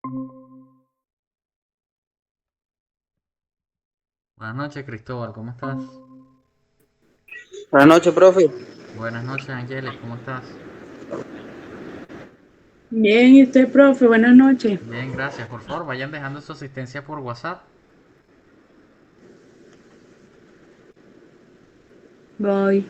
Buenas noches, Cristóbal, ¿cómo estás? Buenas noches, profe. Buenas noches, Ángeles, ¿cómo estás? Bien, ¿y usted, profe? Buenas noches. Bien, gracias. Por favor, vayan dejando su asistencia por WhatsApp. Voy.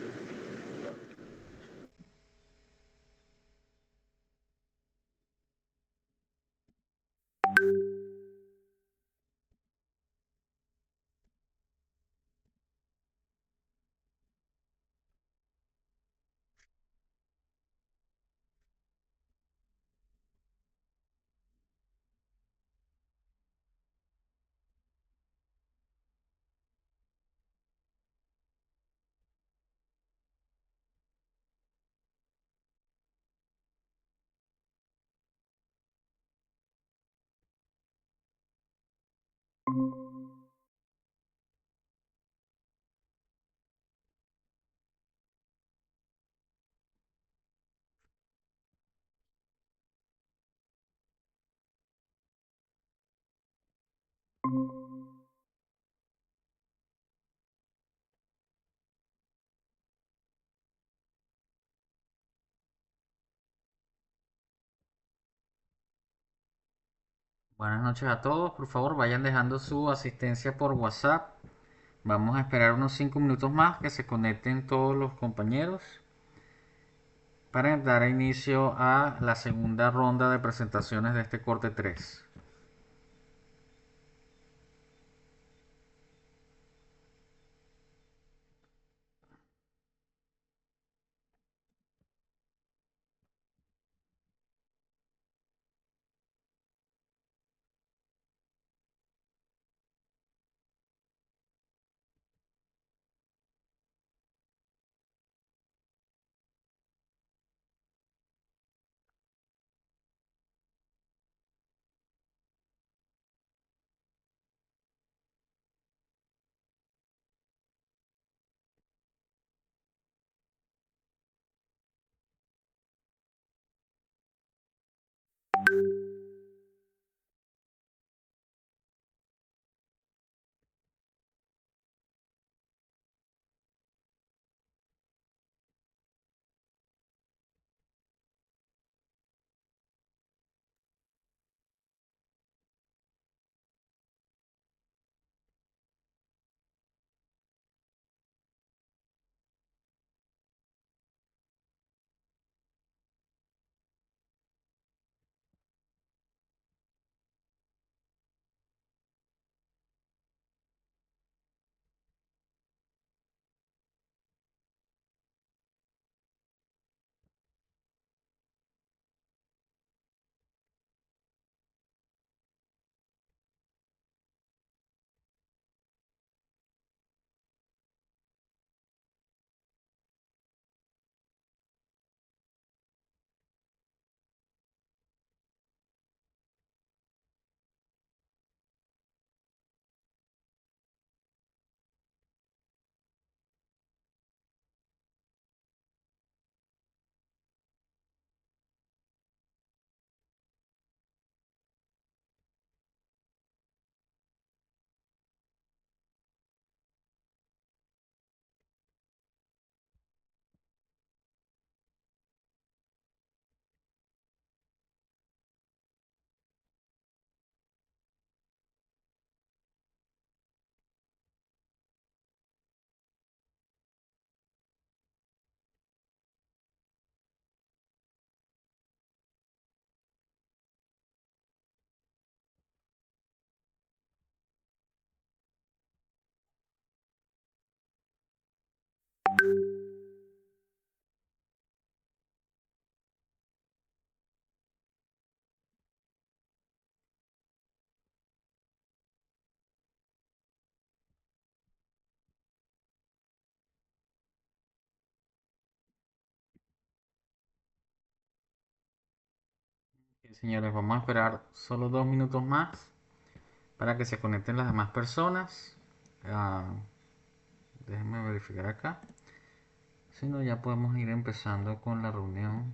Buenas noches a todos. Por favor, vayan dejando su asistencia por WhatsApp. Vamos a esperar unos 5 minutos más que se conecten todos los compañeros para dar inicio a la segunda ronda de presentaciones de este corte 3. Sí, señores, vamos a esperar solo 2 minutos más para que se conecten las demás personas. Ah, Déjenme verificar acá. Si no, ya podemos ir empezando con la reunión.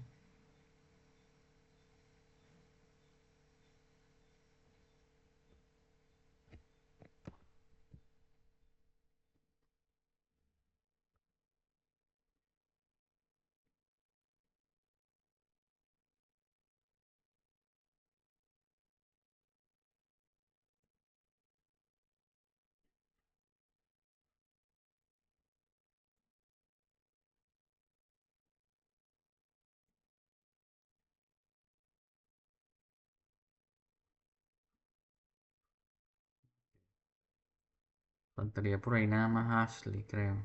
Faltaría por ahí nada más Ashley, creo.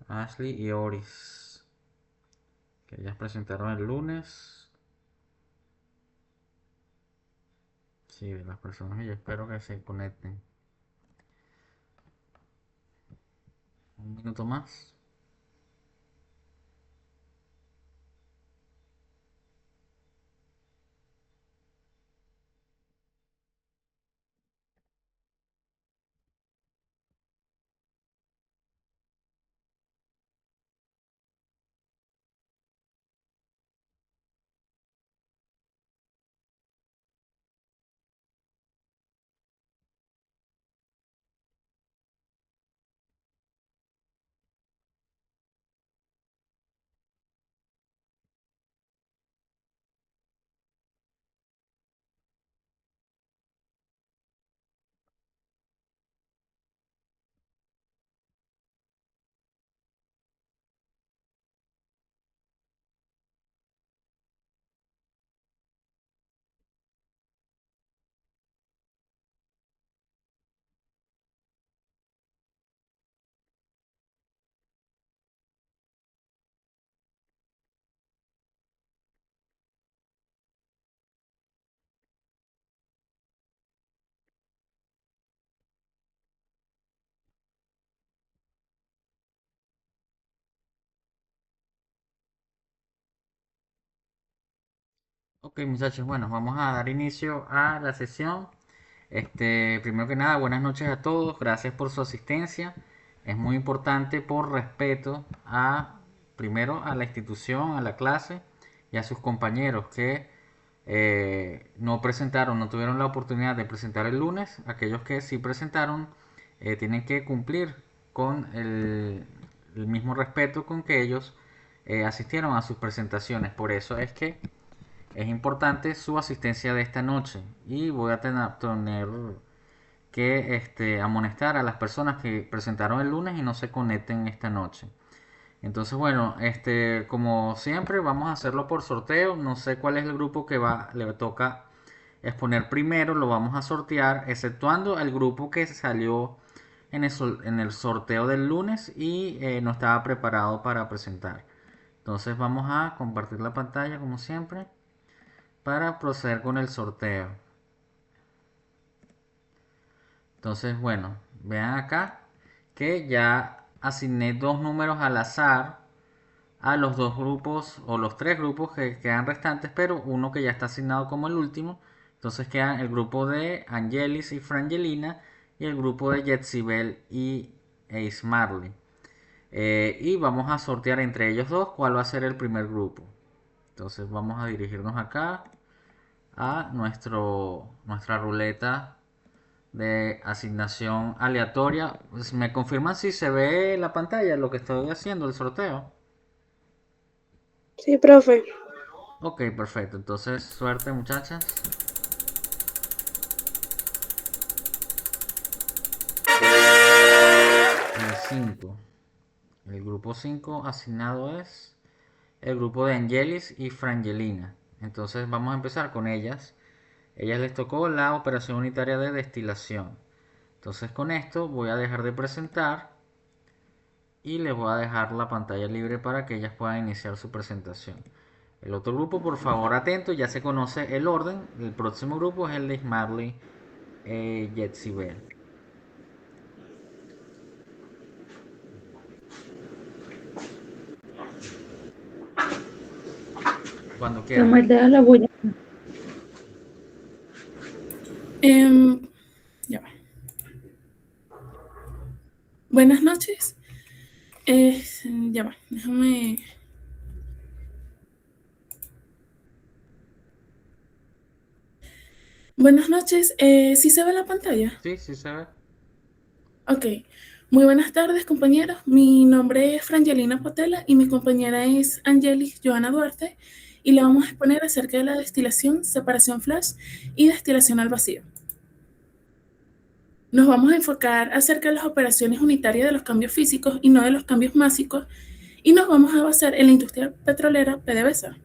Ashley y Oris, que ellas presentaron el lunes. Sí, de las personas que yo espero que se conecten. Un minuto más. Ok, muchachos, bueno, vamos a dar inicio a la sesión. Primero que nada, buenas noches a todos, gracias por su asistencia. Es muy importante por respeto primero a la institución, a la clase y a sus compañeros que no presentaron, no tuvieron la oportunidad de presentar el lunes. Aquellos que sí presentaron tienen que cumplir con el mismo respeto con que ellos asistieron a sus presentaciones. Por eso es que es importante su asistencia de esta noche y voy a tener que amonestar a las personas que presentaron el lunes y no se conecten esta noche. Entonces, bueno, como siempre, vamos a hacerlo por sorteo. No sé cuál es el grupo que le toca exponer primero, lo vamos a sortear, exceptuando el grupo que salió en el sorteo del lunes y no estaba preparado para presentar. Entonces, vamos a compartir la pantalla como siempre para proceder con el sorteo. Entonces, bueno, vean acá que ya asigné dos números al azar a los dos grupos o los tres grupos que quedan restantes, pero uno que ya está asignado como el último. Entonces quedan el grupo de Angelis y Frangelina y el grupo de Jetsibel y Ace Marley. Y vamos a sortear entre ellos dos cuál va a ser el primer grupo. Entonces vamos a dirigirnos acá a nuestra ruleta de asignación aleatoria. Pues, ¿me confirman si se ve en la pantalla lo que estoy haciendo, el sorteo? Sí, profe. Ok, perfecto. Entonces, suerte muchachas. El 5. El grupo 5 asignado es el grupo de Angelis y Frangelina. Entonces vamos a empezar con ellas. Ellas les tocó la operación unitaria de destilación. Entonces con esto voy a dejar de presentar y les voy a dejar la pantalla libre para que ellas puedan iniciar su presentación. El otro grupo, por favor, atento, ya se conoce el orden. El próximo grupo es el de Marley Jetsibel. Cuando quieran. Samuel, deja la bulla. Em, ya va. Buenas noches. Ya va, déjame. Buenas noches. ¿Sí se ve la pantalla? Sí, sí se ve. Ok. Muy buenas tardes, compañeros. Mi nombre es Frangelina Potela y mi compañera es Angelis Joana Duarte y le vamos a exponer acerca de la destilación, separación flash y destilación al vacío. Nos vamos a enfocar acerca de las operaciones unitarias de los cambios físicos y no de los cambios másicos y nos vamos a basar en la industria petrolera PDVSA.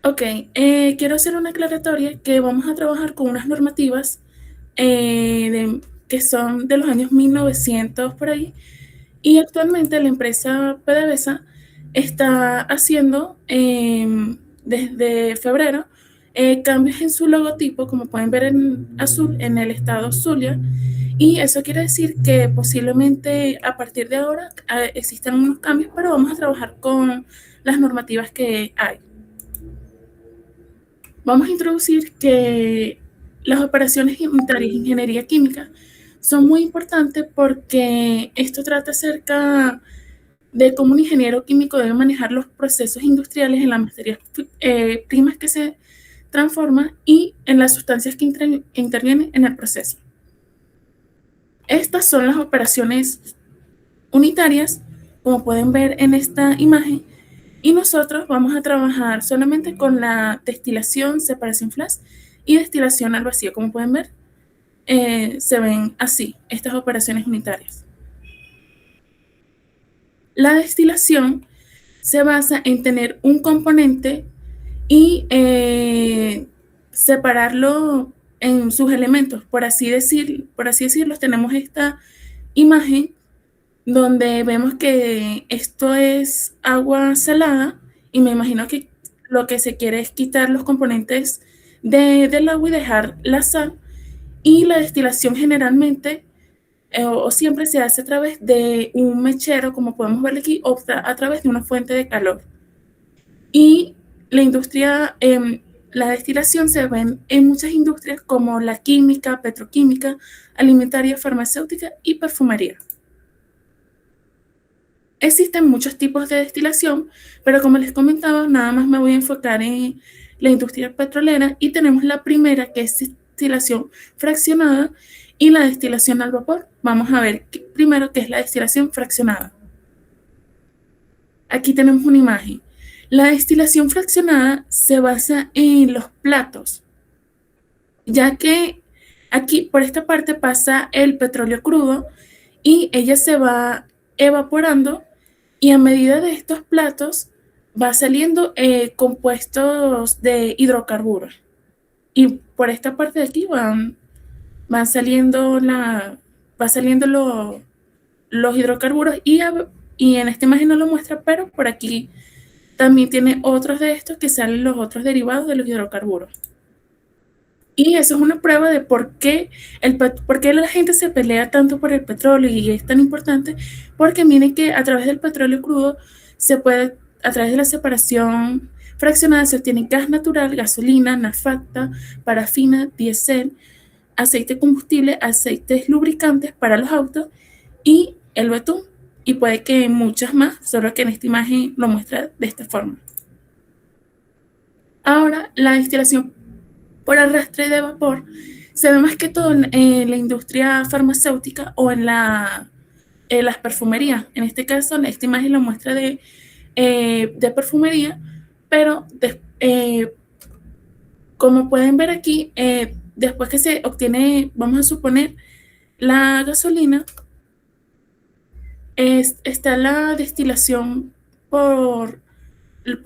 Ok, quiero hacer una aclaratoria que vamos a trabajar con unas normativas que son de los años 1900 por ahí, y actualmente la empresa PDVSA está haciendo desde febrero cambios en su logotipo, como pueden ver en azul, en el estado Zulia, y eso quiere decir que posiblemente a partir de ahora existan unos cambios, pero vamos a trabajar con las normativas que hay. Vamos a introducir que las operaciones unitarias de ingeniería química son muy importantes porque esto trata acerca de cómo un ingeniero químico debe manejar los procesos industriales en las materias primas que se transforman y en las sustancias que intervienen en el proceso. Estas son las operaciones unitarias, como pueden ver en esta imagen, y nosotros vamos a trabajar solamente con la destilación, separación flash y destilación al vacío. Como pueden ver, se ven así estas operaciones unitarias. La destilación se basa en tener un componente y separarlo en sus elementos. Por así decirlo, tenemos esta imagen donde vemos que esto es agua salada, y me imagino que lo que se quiere es quitar los componentes del agua y dejar la sal, y la destilación generalmente o siempre se hace a través de un mechero, como podemos ver aquí, o a través de una fuente de calor. Y la industria, la destilación se ve en muchas industrias como la química, petroquímica, alimentaria, farmacéutica y perfumería. Existen muchos tipos de destilación, pero como les comentaba, nada más me voy a enfocar en la industria petrolera, y tenemos la primera, que es destilación fraccionada, y la destilación al vapor. Vamos a ver primero qué es la destilación fraccionada. Aquí tenemos una imagen. La destilación fraccionada se basa en los platos, ya que aquí por esta parte pasa el petróleo crudo y ella se va evaporando, y a medida de estos platos va saliendo compuestos de hidrocarburos. Y por esta parte de aquí van saliendo, los hidrocarburos, y en esta imagen no lo muestra, pero por aquí también tiene otros de estos que salen los otros derivados de los hidrocarburos. Y eso es una prueba de por qué la gente se pelea tanto por el petróleo y es tan importante, porque miren que a través del petróleo crudo a través de la separación fraccionada, se obtiene gas natural, gasolina, nafta, parafina, diésel, aceite combustible, aceites lubricantes para los autos y el betún. Y puede que muchas más, solo que en esta imagen lo muestra de esta forma. Ahora, la destilación por arrastre de vapor se ve más que todo en la industria farmacéutica o en las perfumerías. En este caso, esta imagen lo muestra de perfumería, pero como pueden ver aquí, después que se obtiene, vamos a suponer, la gasolina, está la destilación por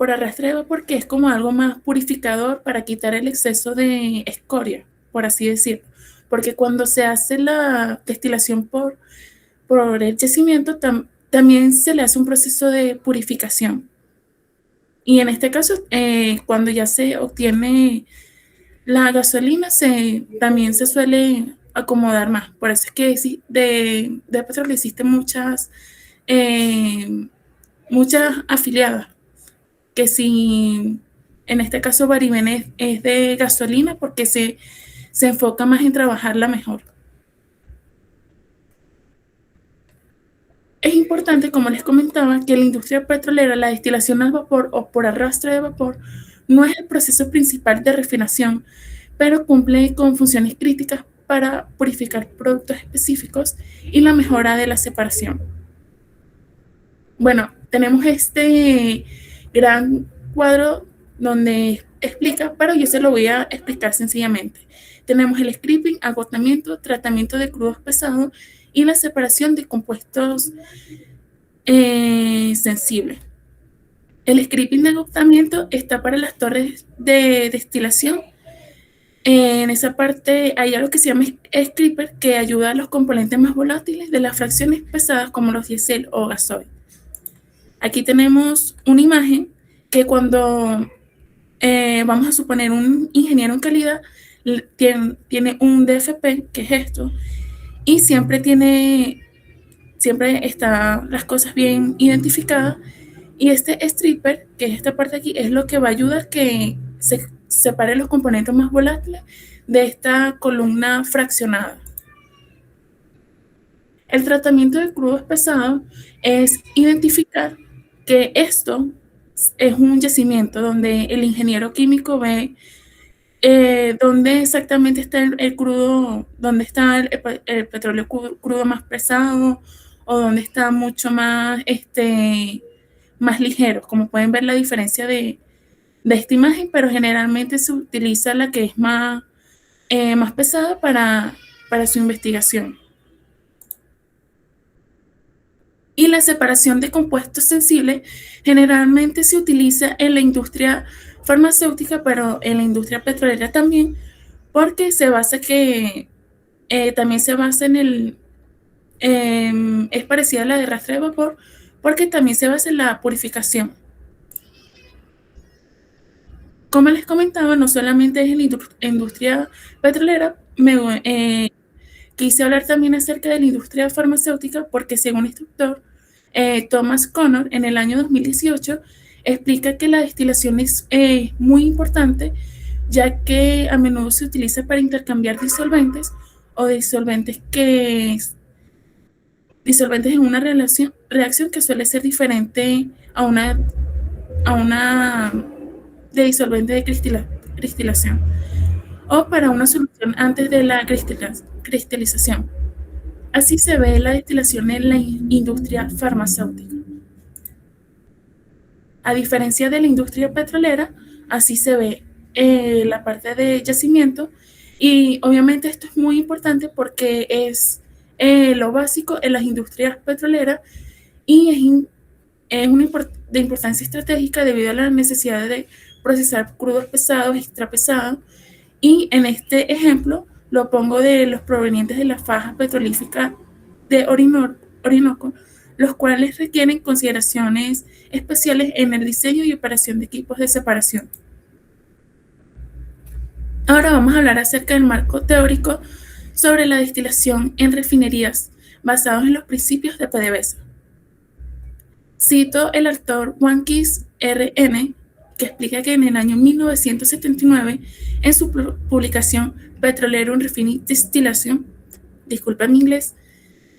arrastre de vapor, que es como algo más purificador para quitar el exceso de escoria, por así decirlo. Porque cuando se hace la destilación por el yacimiento, también se le hace un proceso de purificación. Y en este caso, cuando ya se obtiene la gasolina, también se suele acomodar más. Por eso es que de petróleo existen muchas afiliadas, que si en este caso Variven es de gasolina, porque se enfoca más en trabajarla mejor. Es importante, como les comentaba, que la industria petrolera, la destilación al vapor o por arrastre de vapor, no es el proceso principal de refinación, pero cumple con funciones críticas para purificar productos específicos y la mejora de la separación. Bueno, tenemos este gran cuadro donde explica, pero yo se lo voy a explicar sencillamente. Tenemos el scraping, agotamiento, tratamiento de crudos pesados y la separación de compuestos sensibles. El scripting de agotamiento está para las torres de destilación. En esa parte hay algo que se llama scripper que ayuda a los componentes más volátiles de las fracciones pesadas como los diésel o gasoil. Aquí tenemos una imagen que cuando vamos a suponer un ingeniero en calidad tiene un DFP, que es esto, y siempre están las cosas bien identificadas. Y este stripper, que es esta parte aquí, es lo que va a ayudar a que se separen los componentes más volátiles de esta columna fraccionada. El tratamiento de crudos pesados es identificar que esto es un yacimiento donde el ingeniero químico ve dónde exactamente está el crudo, dónde está el petróleo crudo más pesado o dónde está mucho más, más ligero. Como pueden ver la diferencia de esta imagen, pero generalmente se utiliza la que es más pesada para su investigación. Y la separación de compuestos sensibles generalmente se utiliza en la industria farmacéutica, pero en la industria petrolera también, porque también se basa es parecida a la de rastre de vapor, porque también se basa en la purificación. Como les comentaba, no solamente es en la industria petrolera, quise hablar también acerca de la industria farmacéutica porque según este autor, Thomas Connor, en el año 2018, explica que la destilación es muy importante, ya que a menudo se utiliza para intercambiar disolventes o disolventes en una reacción que suele ser diferente a una de disolvente de cristilación o para una solución antes de la cristalización. Así se ve la destilación en la industria farmacéutica. A diferencia de la industria petrolera, así se ve la parte de yacimiento y obviamente esto es muy importante porque es lo básico en las industrias petroleras y es de importancia estratégica debido a la necesidad de procesar crudos pesados, extrapesados, y en este ejemplo lo pongo de los provenientes de la faja petrolífica de Orinoco, los cuales requieren consideraciones especiales en el diseño y operación de equipos de separación. Ahora vamos a hablar acerca del marco teórico sobre la destilación en refinerías basados en los principios de PDVSA. Cito el autor Wankis R.N., que explica que en el año 1979, en su publicación Petroleum Refining Distillation, disculpa mi inglés,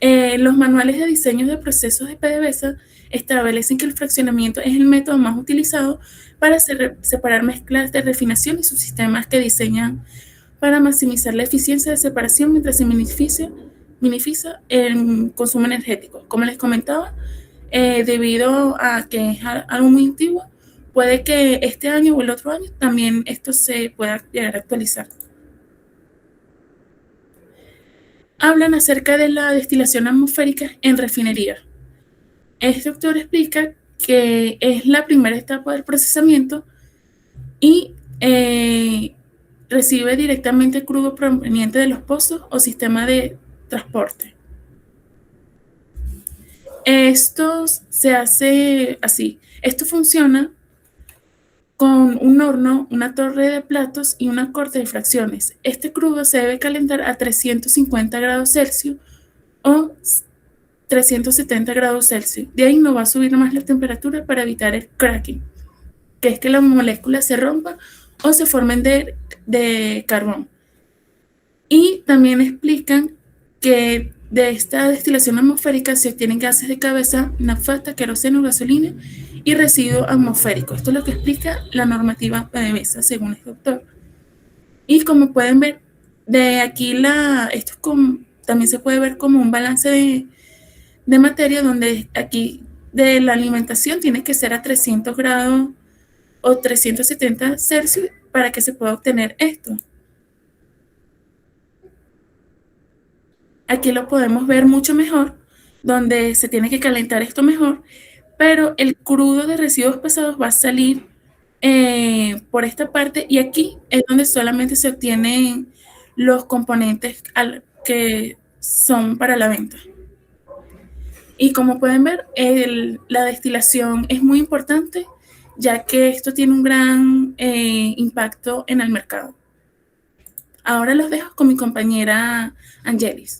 los manuales de diseño de procesos de PDVSA establecen que el fraccionamiento es el método más utilizado para separar mezclas de refinación y subsistemas que diseñan para maximizar la eficiencia de separación mientras se minimiza el consumo energético. Como les comentaba, debido a que es algo muy antiguo, puede que este año o el otro año también esto se pueda llegar a actualizar. Hablan acerca de la destilación atmosférica en refinería. Este autor explica que es la primera etapa del procesamiento y recibe directamente crudo proveniente de los pozos o sistema de transporte. Esto se hace así. Esto funciona con un horno, una torre de platos y una corte de fracciones. Este crudo se debe calentar a 350 grados Celsius o 370 grados Celsius. De ahí no va a subir más la temperatura para evitar el cracking, que es que las moléculas se rompan o se formen de carbón. Y también explican que de esta destilación atmosférica se obtienen gases de cabeza, nafta, queroseno, gasolina y residuos atmosféricos. Esto es lo que explica la normativa PDVSA, según este doctor. Y como pueden ver, de aquí también se puede ver como un balance de materia, donde aquí de la alimentación tiene que ser a 300 grados o 370 Celsius para que se pueda obtener esto. Aquí lo podemos ver mucho mejor, donde se tiene que calentar esto mejor, pero el crudo de residuos pesados va a salir por esta parte y aquí es donde solamente se obtienen los componentes que son para la venta. Y como pueden ver, la destilación es muy importante ya que esto tiene un gran impacto en el mercado. Ahora los dejo con mi compañera Angelis.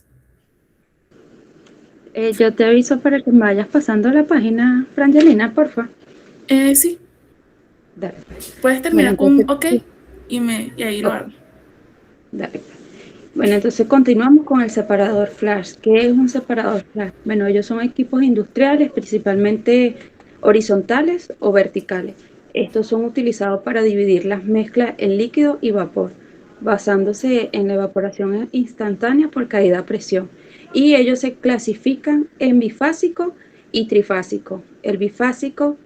Yo te aviso para que me vayas pasando la página, Frangelina, porfa. Sí, Dale. puedes Bueno, terminar con un entonces, OK y ahí lo ok, hago. dale. Bueno, entonces continuamos con el separador flash. ¿Qué es un separador flash? Bueno, ellos son equipos industriales, principalmente horizontales o verticales. Estos son utilizados para dividir las mezclas en líquido y vapor, basándose en la evaporación instantánea por caída a presión. Y ellos se clasifican en bifásico y trifásico. El bifásico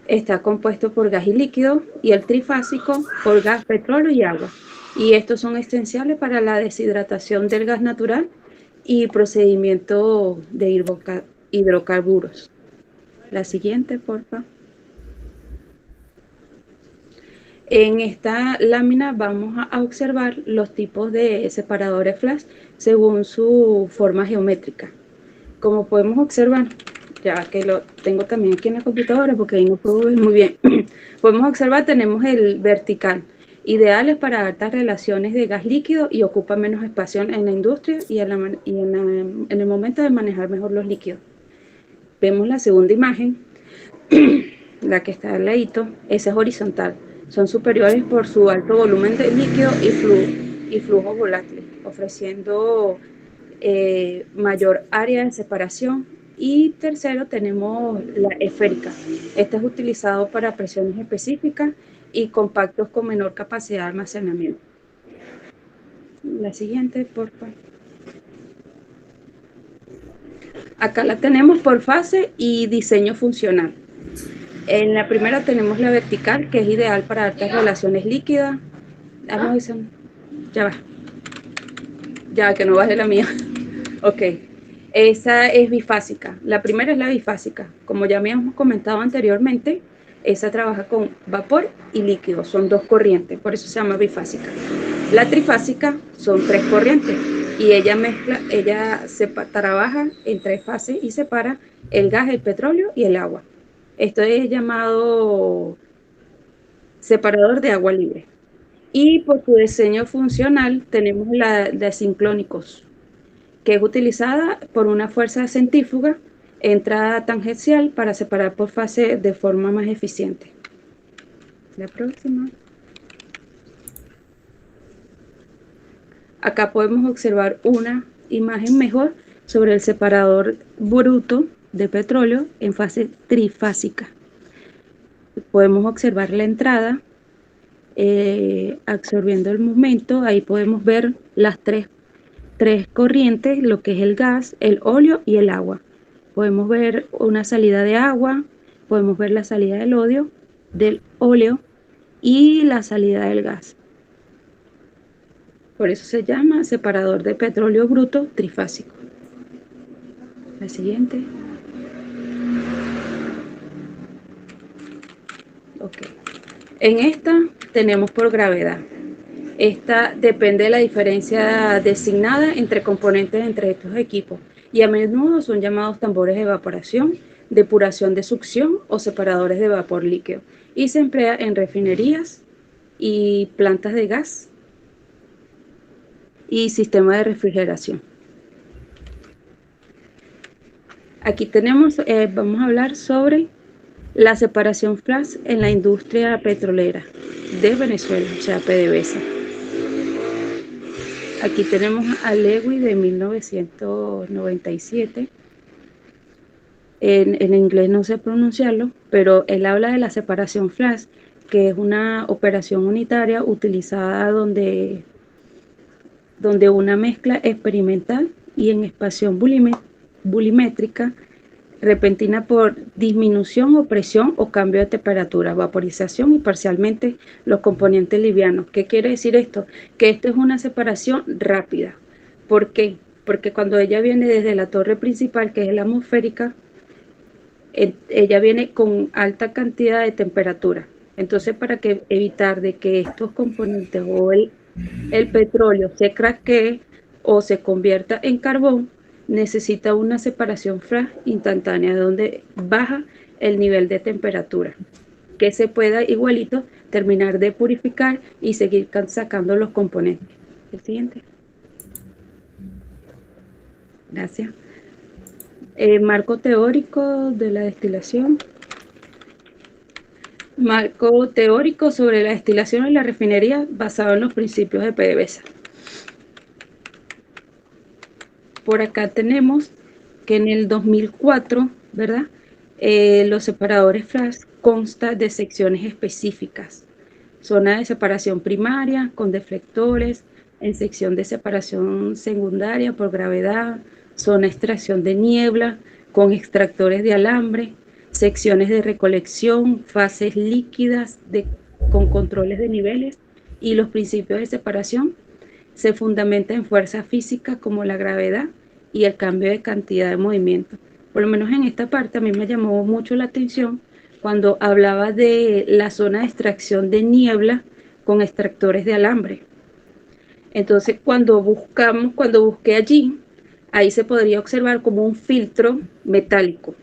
está compuesto por gas y líquido y el trifásico por gas, petróleo y agua. Y estos son esenciales para la deshidratación del gas natural y procedimiento de hidrocarburos. La siguiente, porfa. En esta lámina vamos a observar los tipos de separadores flash según su forma geométrica. Como podemos observar, ya que lo tengo también aquí en la computadora porque ahí no puedo ver muy bien, podemos observar, tenemos el vertical, ideales para altas relaciones de gas líquido y ocupa menos espacio en la industria y en el momento de manejar mejor los líquidos. Vemos la segunda imagen, la que está al ladito, esa es horizontal. Son superiores por su alto volumen de líquido y flujo volátil, ofreciendo mayor área de separación. Y tercero tenemos la esférica. Esta es utilizado para presiones específicas y compactos con menor capacidad de almacenamiento. La siguiente, por favor. Acá la tenemos por fase y diseño funcional. En la primera tenemos la vertical, que es ideal para altas relaciones líquidas. Ya va. Ya, que no baje la mía. Ok. Esa es bifásica. La primera es la bifásica. Como ya habíamos comentado anteriormente, esa trabaja con vapor y líquido. Son dos corrientes, por eso se llama bifásica. La trifásica son tres corrientes y ella trabaja en tres fases y separa el gas, el petróleo y el agua. Esto es llamado separador de agua libre. Y por su diseño funcional tenemos la de sinclónicos, que es utilizada por una fuerza centrífuga, entrada tangencial para separar por fase de forma más eficiente. La próxima. Acá podemos observar una imagen mejor sobre el separador bruto de petróleo en fase trifásica. Podemos observar la entrada absorbiendo el momento. Ahí podemos ver las tres corrientes, lo que es el gas, el óleo y el agua. Podemos ver una salida de agua, podemos ver la salida del óleo y la salida del gas. Por eso se llama separador de petróleo bruto trifásico. La siguiente. Ok. En esta tenemos por gravedad. Esta depende de la diferencia designada entre componentes entre estos equipos y a menudo son llamados tambores de evaporación, depuración de succión o separadores de vapor líquido y se emplea en refinerías y plantas de gas y sistema de refrigeración. Aquí vamos a hablar sobre la separación flash en la industria petrolera de Venezuela, o sea, PDVSA. Aquí tenemos a Lewis de 1997. En inglés no sé pronunciarlo, pero él habla de la separación flash, que es una operación unitaria utilizada donde una mezcla experimental y en expansión bulimétrica repentina por disminución o presión o cambio de temperatura, vaporización y parcialmente los componentes livianos. ¿Qué quiere decir esto? Que esto es una separación rápida. ¿Por qué? Porque cuando ella viene desde la torre principal, que es la atmosférica, ella viene con alta cantidad de temperatura. Entonces, para que evitar de que estos componentes o el petróleo se craquee o se convierta en carbón, necesita una separación flash instantánea donde baja el nivel de temperatura, que se pueda igualito terminar de purificar y seguir sacando los componentes. El siguiente. Gracias. Marco teórico de la destilación. Marco teórico sobre la destilación en la refinería basado en los principios de PDVSA. Por acá tenemos que en el 2004, ¿verdad? Los separadores flash consta de secciones específicas. Zona de separación primaria con deflectores, en sección de separación secundaria por gravedad, zona de extracción de niebla con extractores de alambre, secciones de recolección, fases líquidas con controles de niveles, y los principios de separación se fundamenta en fuerzas físicas como la gravedad y el cambio de cantidad de movimiento. Por lo menos en esta parte a mí me llamó mucho la atención cuando hablaba de la zona de extracción de niebla con extractores de alambre. Entonces, cuando busqué allí, ahí se podría observar como un filtro metálico.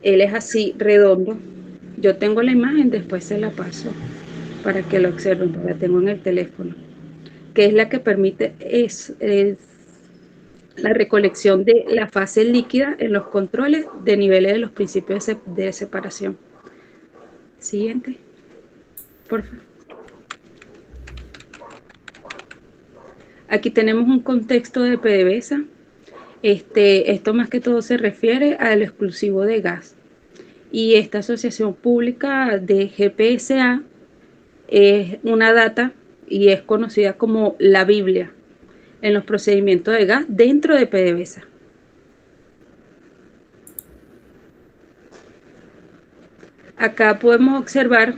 Él es así, redondo. Yo tengo la imagen, después se la paso para que lo observen, la tengo en el teléfono, que es la que permite la recolección de la fase líquida en los controles de niveles de los principios de separación. Siguiente, por favor. Aquí tenemos un contexto de PDVSA. Esto más que todo se refiere al exclusivo de gas. Y esta asociación pública de GPSA es una data y es conocida como la Biblia en los procedimientos de gas dentro de PDVSA. Acá podemos observar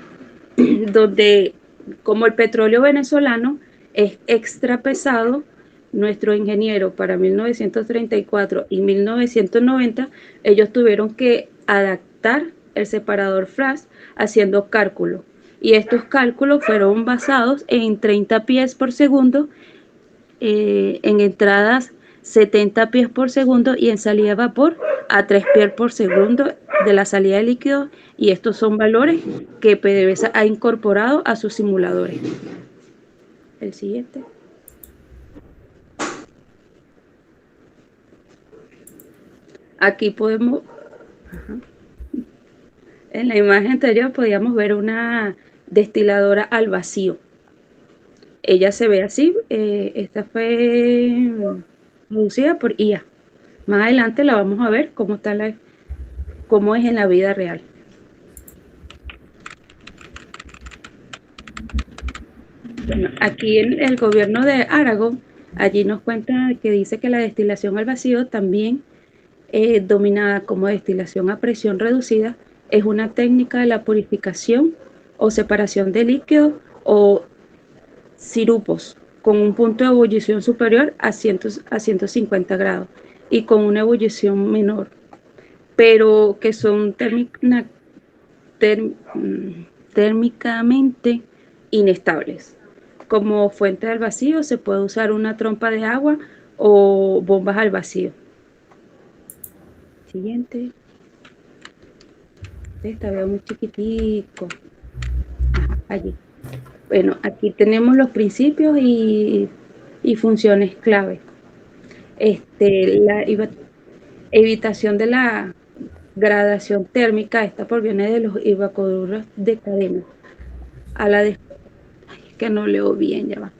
donde, como el petróleo venezolano es extra pesado, nuestro ingeniero para 1934 y 1990, ellos tuvieron que adaptar el separador flash haciendo cálculos. Y estos cálculos fueron basados en 30 pies por segundo, en entradas 70 pies por segundo y en salida de vapor a 3 pies por segundo de la salida de líquido. Y estos son valores que PDVSA ha incorporado a sus simuladores. El siguiente. Aquí podemos, en la imagen anterior podíamos ver una destiladora al vacío. Ella se ve así, esta fue producida por IA. Más adelante la vamos a ver cómo es en la vida real. Bueno, aquí en el gobierno de Aragón, allí nos cuenta que dice que la destilación al vacío, también dominada como destilación a presión reducida, es una técnica de la purificación o separación de líquidos o sirupos con un punto de ebullición superior a 150 grados y con una ebullición menor, pero que son térmicamente inestables. Como fuente al vacío se puede usar una trompa de agua o bombas al vacío. Siguiente. Esta veo muy chiquitico. Ajá, allí. Bueno, aquí tenemos los principios y funciones clave. La evitación de la gradación térmica, esta proviene de los evaporadores de cadena. A la que no leo bien, ya va.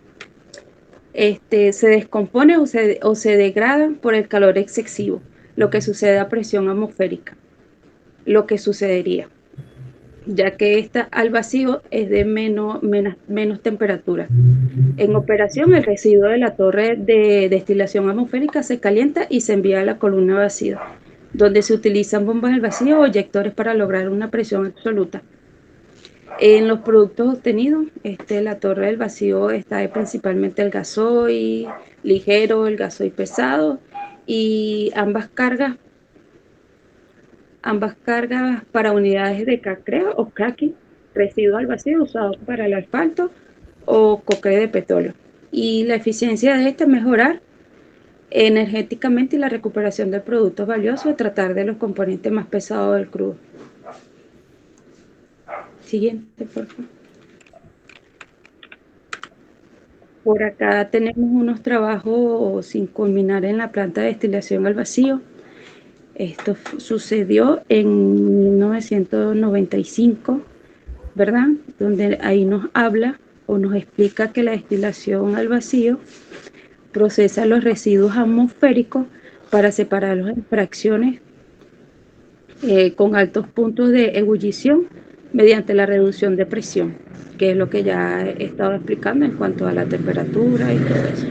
Se descompone o se degrada por el calor excesivo, lo que sucede a presión atmosférica. Lo que sucedería, ya que esta al vacío es de menos temperatura. En operación, el residuo de la torre de destilación atmosférica se calienta y se envía a la columna vacía, donde se utilizan bombas al vacío o eyectores para lograr una presión absoluta. En los productos obtenidos, la torre del vacío está principalmente el gasoil ligero, el gasoil pesado, y ambas cargas ambas cargas para unidades de cacreo o cracking, residuos al vacío usados para el asfalto o coque de petróleo. Y la eficiencia de esta es mejorar energéticamente y la recuperación de productos valiosos, a tratar de los componentes más pesados del crudo. Siguiente, por favor. Por acá tenemos unos trabajos sin culminar en la planta de destilación al vacío. Esto sucedió en 1995, ¿verdad? Donde ahí nos habla o nos explica que la destilación al vacío procesa los residuos atmosféricos para separarlos en fracciones con altos puntos de ebullición mediante la reducción de presión, que es lo que ya he estado explicando en cuanto a la temperatura y todo eso.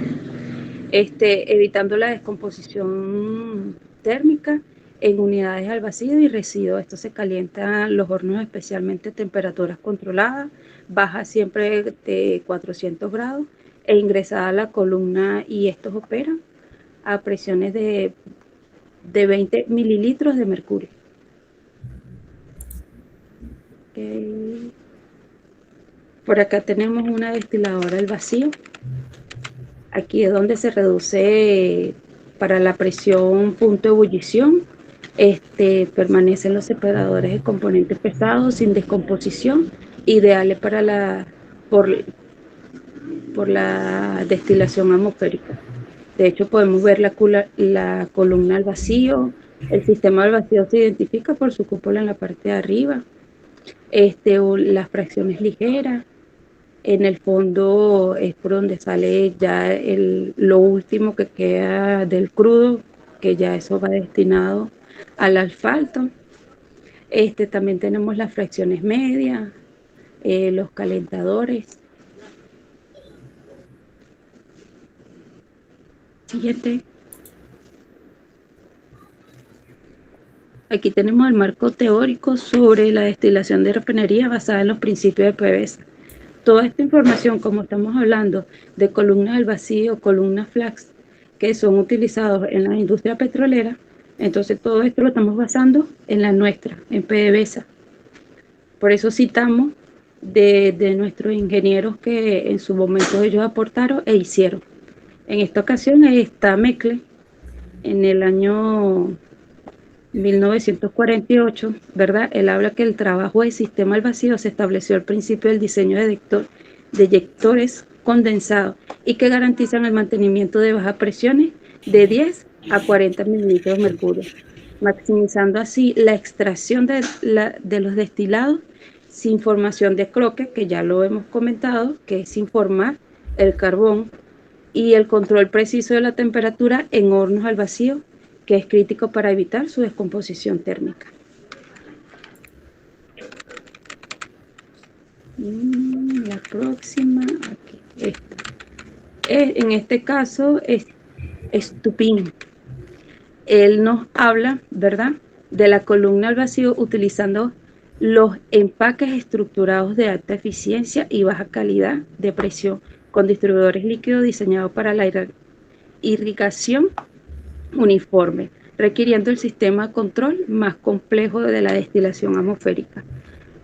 Evitando la descomposición térmica en unidades al vacío y residuos. Esto se calienta los hornos especialmente a temperaturas controladas, baja siempre de 400 grados e ingresada a la columna, y estos operan a presiones de 20 mililitros de mercurio. Okay. Por acá tenemos una destiladora al vacío. Aquí es donde se reduce para la presión punto de ebullición. Permanecen los separadores de componentes pesados sin descomposición, ideales para por la destilación atmosférica. De hecho, podemos ver la columna al vacío. El sistema al vacío se identifica por su cúpula en la parte de arriba. Las fracciones ligeras. En el fondo es por donde sale ya lo último que queda del crudo, que ya eso va destinado al asfalto. También tenemos las fracciones medias, los calentadores. Siguiente. Aquí tenemos el marco teórico sobre la destilación de refinería basada en los principios de PDVSA. Toda esta información, como estamos hablando de columnas al vacío, columnas flax, que son utilizados en la industria petrolera, entonces todo esto lo estamos basando en la nuestra, en PDVSA. Por eso citamos de nuestros ingenieros que en su momento ellos aportaron e hicieron. En esta ocasión está Mecle, en el año 1948, ¿verdad? Él habla que el trabajo del sistema al vacío se estableció al principio del diseño de eyectores condensados y que garantizan el mantenimiento de bajas presiones de 10 a 40 mililitros de mercurio, maximizando así la extracción de los destilados sin formación de croque, que ya lo hemos comentado, que es sin formar el carbón, y el control preciso de la temperatura en hornos al vacío, que es crítico para evitar su descomposición térmica. La próxima, aquí, esta. En este caso es Stupin. Él nos habla, ¿verdad?, de la columna al vacío utilizando los empaques estructurados de alta eficiencia y baja calidad de presión con distribuidores líquidos diseñados para la irrigación uniforme, requiriendo el sistema de control más complejo de la destilación atmosférica.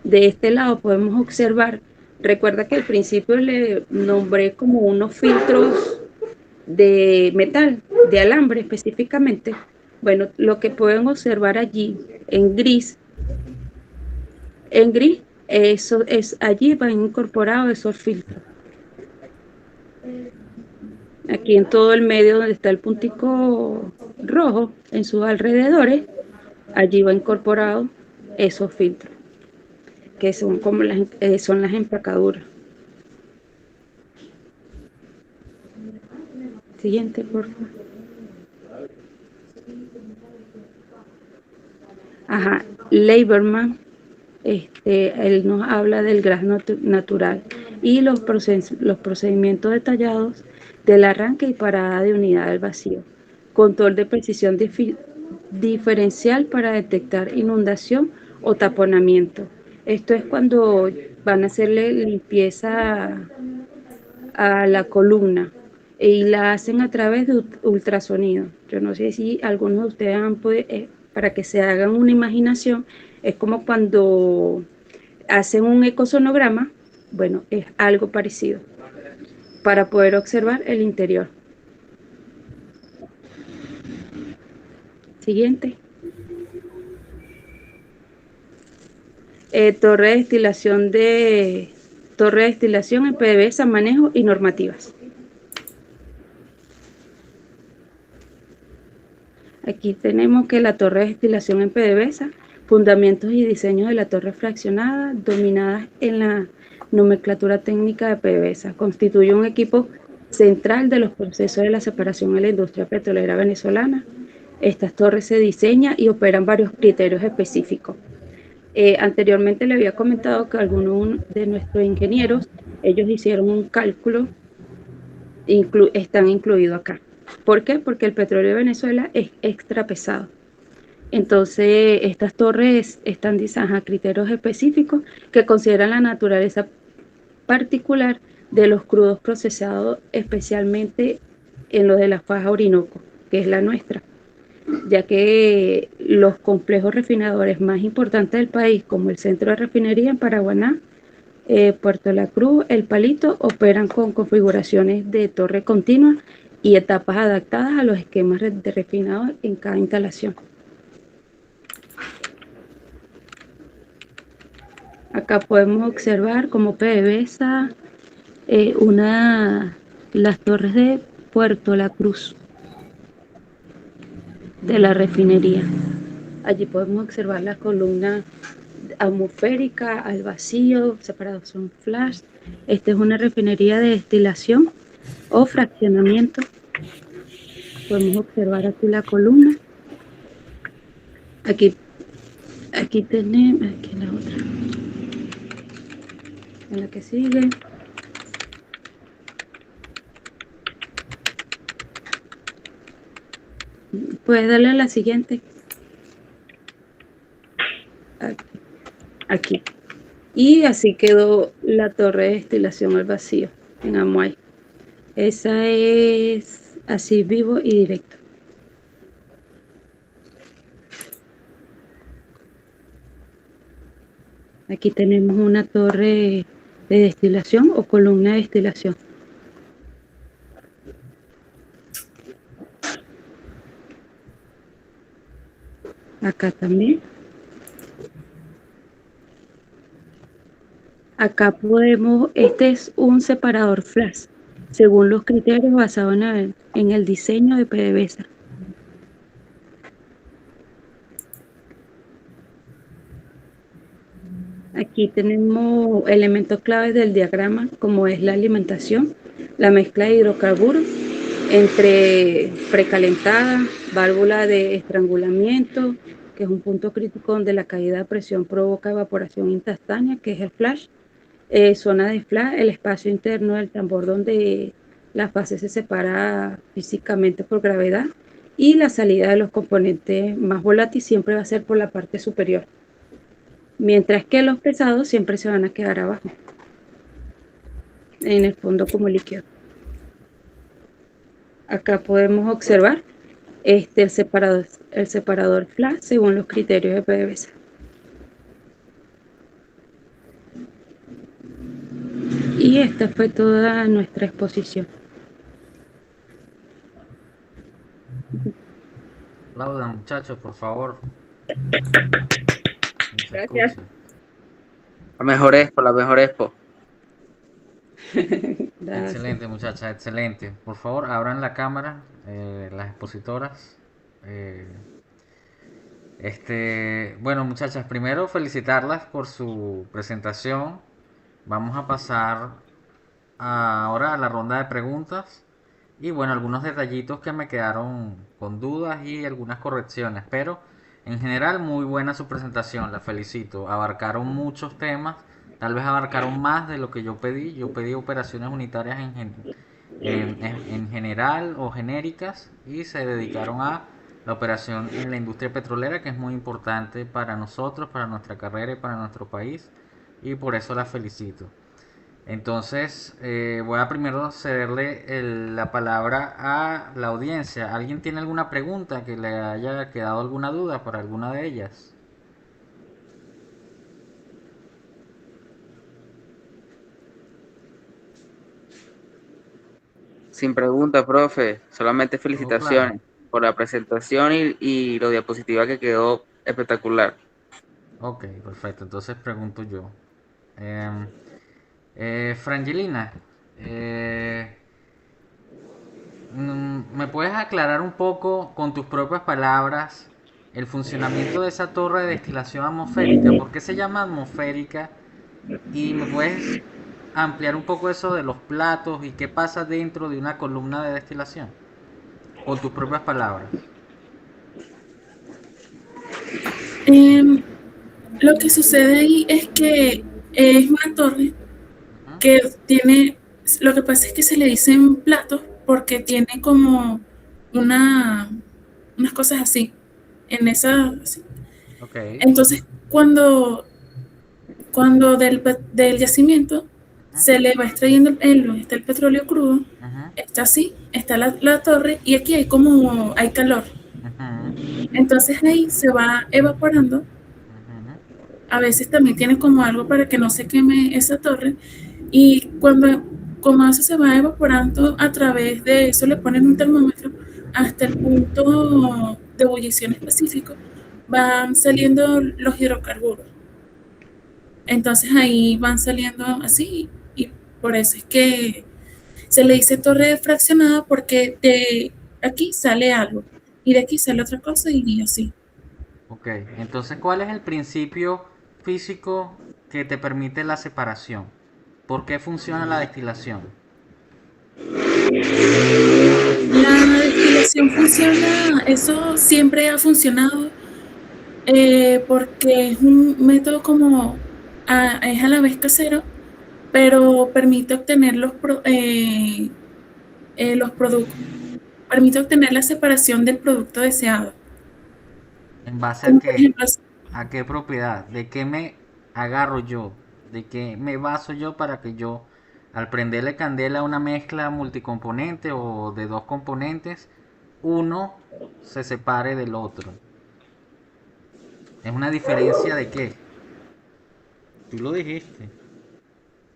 De este lado podemos observar, recuerda que al principio le nombré como unos filtros de metal, de alambre específicamente. Bueno, lo que pueden observar allí en gris, eso es, allí van incorporados esos filtros. Aquí en todo el medio donde está el puntico rojo, en sus alrededores, allí va incorporado esos filtros, que son como son las empacaduras. Siguiente, por favor. Ajá, Leiberman, él nos habla del gas natural y los procedimientos detallados del arranque y parada de unidad al vacío, control de precisión diferencial para detectar inundación o taponamiento. Esto es cuando van a hacerle limpieza a la columna y la hacen a través de ultrasonido. Yo no sé si algunos de ustedes han para que se hagan una imaginación, es como cuando hacen un ecosonograma, bueno, es algo parecido, para poder observar el interior. Siguiente. Torre de destilación en PDVSA, manejo y normativas. Aquí tenemos que la torre de destilación en PDVSA, fundamentos y diseños de la torre fraccionada, dominadas en la nomenclatura técnica de PDVSA, constituye un equipo central de los procesos de la separación en la industria petrolera venezolana. Estas torres se diseñan y operan varios criterios específicos. Anteriormente le había comentado que algunos de nuestros ingenieros, ellos hicieron un cálculo, están incluidos acá. ¿Por qué? Porque el petróleo de Venezuela es extra pesado. Entonces, estas torres están diseñadas a criterios específicos que consideran la naturaleza particular de los crudos procesados, especialmente en los de la faja Orinoco, que es la nuestra, ya que los complejos refinadores más importantes del país, como el Centro de Refinería en Paraguaná, Puerto La Cruz, El Palito, operan con configuraciones de torre continua y etapas adaptadas a los esquemas de refinado en cada instalación. Acá podemos observar como PDVSA las torres de Puerto La Cruz de la refinería. Allí podemos observar la columna atmosférica al vacío, separación flash. Esta es una refinería de destilación o fraccionamiento. Podemos observar aquí la columna. Aquí tenemos, aquí la otra. En la que sigue. Puedes darle a la siguiente. Aquí. Y así quedó la torre de destilación al vacío en Amuay. Esa es así vivo y directo. Aquí tenemos una torre de destilación o columna de destilación. Acá también. Acá podemos, este es un separador flash, según los criterios basados en el diseño de PDVSA. Aquí tenemos elementos claves del diagrama, como es la alimentación, la mezcla de hidrocarburos entre precalentada, válvula de estrangulamiento, que es un punto crítico donde la caída de presión provoca evaporación instantánea, que es el flash, zona de flash, el espacio interno del tambor donde la fase se separa físicamente por gravedad, y la salida de los componentes más volátiles siempre va a ser por la parte superior, mientras que los pesados siempre se van a quedar abajo, en el fondo como líquido. Acá podemos observar el separador flash según los criterios de PDVSA. Y esta fue toda nuestra exposición. Aplaudan, muchachos, por favor. Gracias. La mejor expo. Excelente, muchachas, excelente. Por favor, abran la cámara, las expositoras. Bueno, muchachas, primero felicitarlas por su presentación. Vamos a pasar ahora a la ronda de preguntas. Y bueno, algunos detallitos que me quedaron con dudas y algunas correcciones. Pero en general, muy buena su presentación, la felicito. Abarcaron muchos temas. Tal vez abarcaron más de lo que yo pedí. Yo pedí operaciones unitarias en general o genéricas y se dedicaron a la operación en la industria petrolera, que es muy importante para nosotros, para nuestra carrera y para nuestro país. Y por eso la felicito. Entonces, voy a primero cederle la palabra a la audiencia. ¿Alguien tiene alguna pregunta que le haya quedado alguna duda para alguna de ellas? Sin pregunta, profe. Solamente Todo claro. felicitaciones por la presentación y lo diapositiva que quedó espectacular. Ok, perfecto. Entonces pregunto yo. Em, Frangelina, eh, ¿me puedes aclarar un poco con tus propias palabras el funcionamiento de esa torre de destilación atmosférica? ¿Por qué se llama atmosférica? Y me puedes ampliar un poco eso de los platos y qué pasa dentro de una columna de destilación, con tus propias palabras. Em, lo que sucede ahí es que es una torre Ujú. que tiene, lo que pasa es que se le dicen platos porque tiene como una, unas cosas así, en esa, así. Ok. Entonces, cuando del yacimiento Ujú, se le va extrayendo está el petróleo crudo, ujú, está así, está la torre y aquí hay como, hay calor. ujú, Entonces ahí se va evaporando. ujú. A veces también tiene como algo para que no se queme esa torre. Y como eso se va evaporando, a través de eso le ponen un termómetro hasta el punto de ebullición específico, van saliendo los hidrocarburos. Entonces ahí van saliendo así y por eso es que se le dice torre fraccionada porque de aquí sale algo y de aquí sale otra cosa y así. Ok, entonces, ¿cuál es el principio físico que te permite la separación? ¿Por qué funciona la destilación? La destilación funciona, eso siempre ha funcionado porque es un método como es a la vez casero, pero permite obtener los productos, permite obtener la separación del producto deseado. ¿En base a Como por qué? ejemplo, ¿A qué propiedad? ¿De qué me agarro yo? ¿De qué me baso yo para que yo, al prenderle candela a una mezcla multicomponente o de dos componentes, uno se separe del otro? ¿Es una diferencia de qué? Tú lo dijiste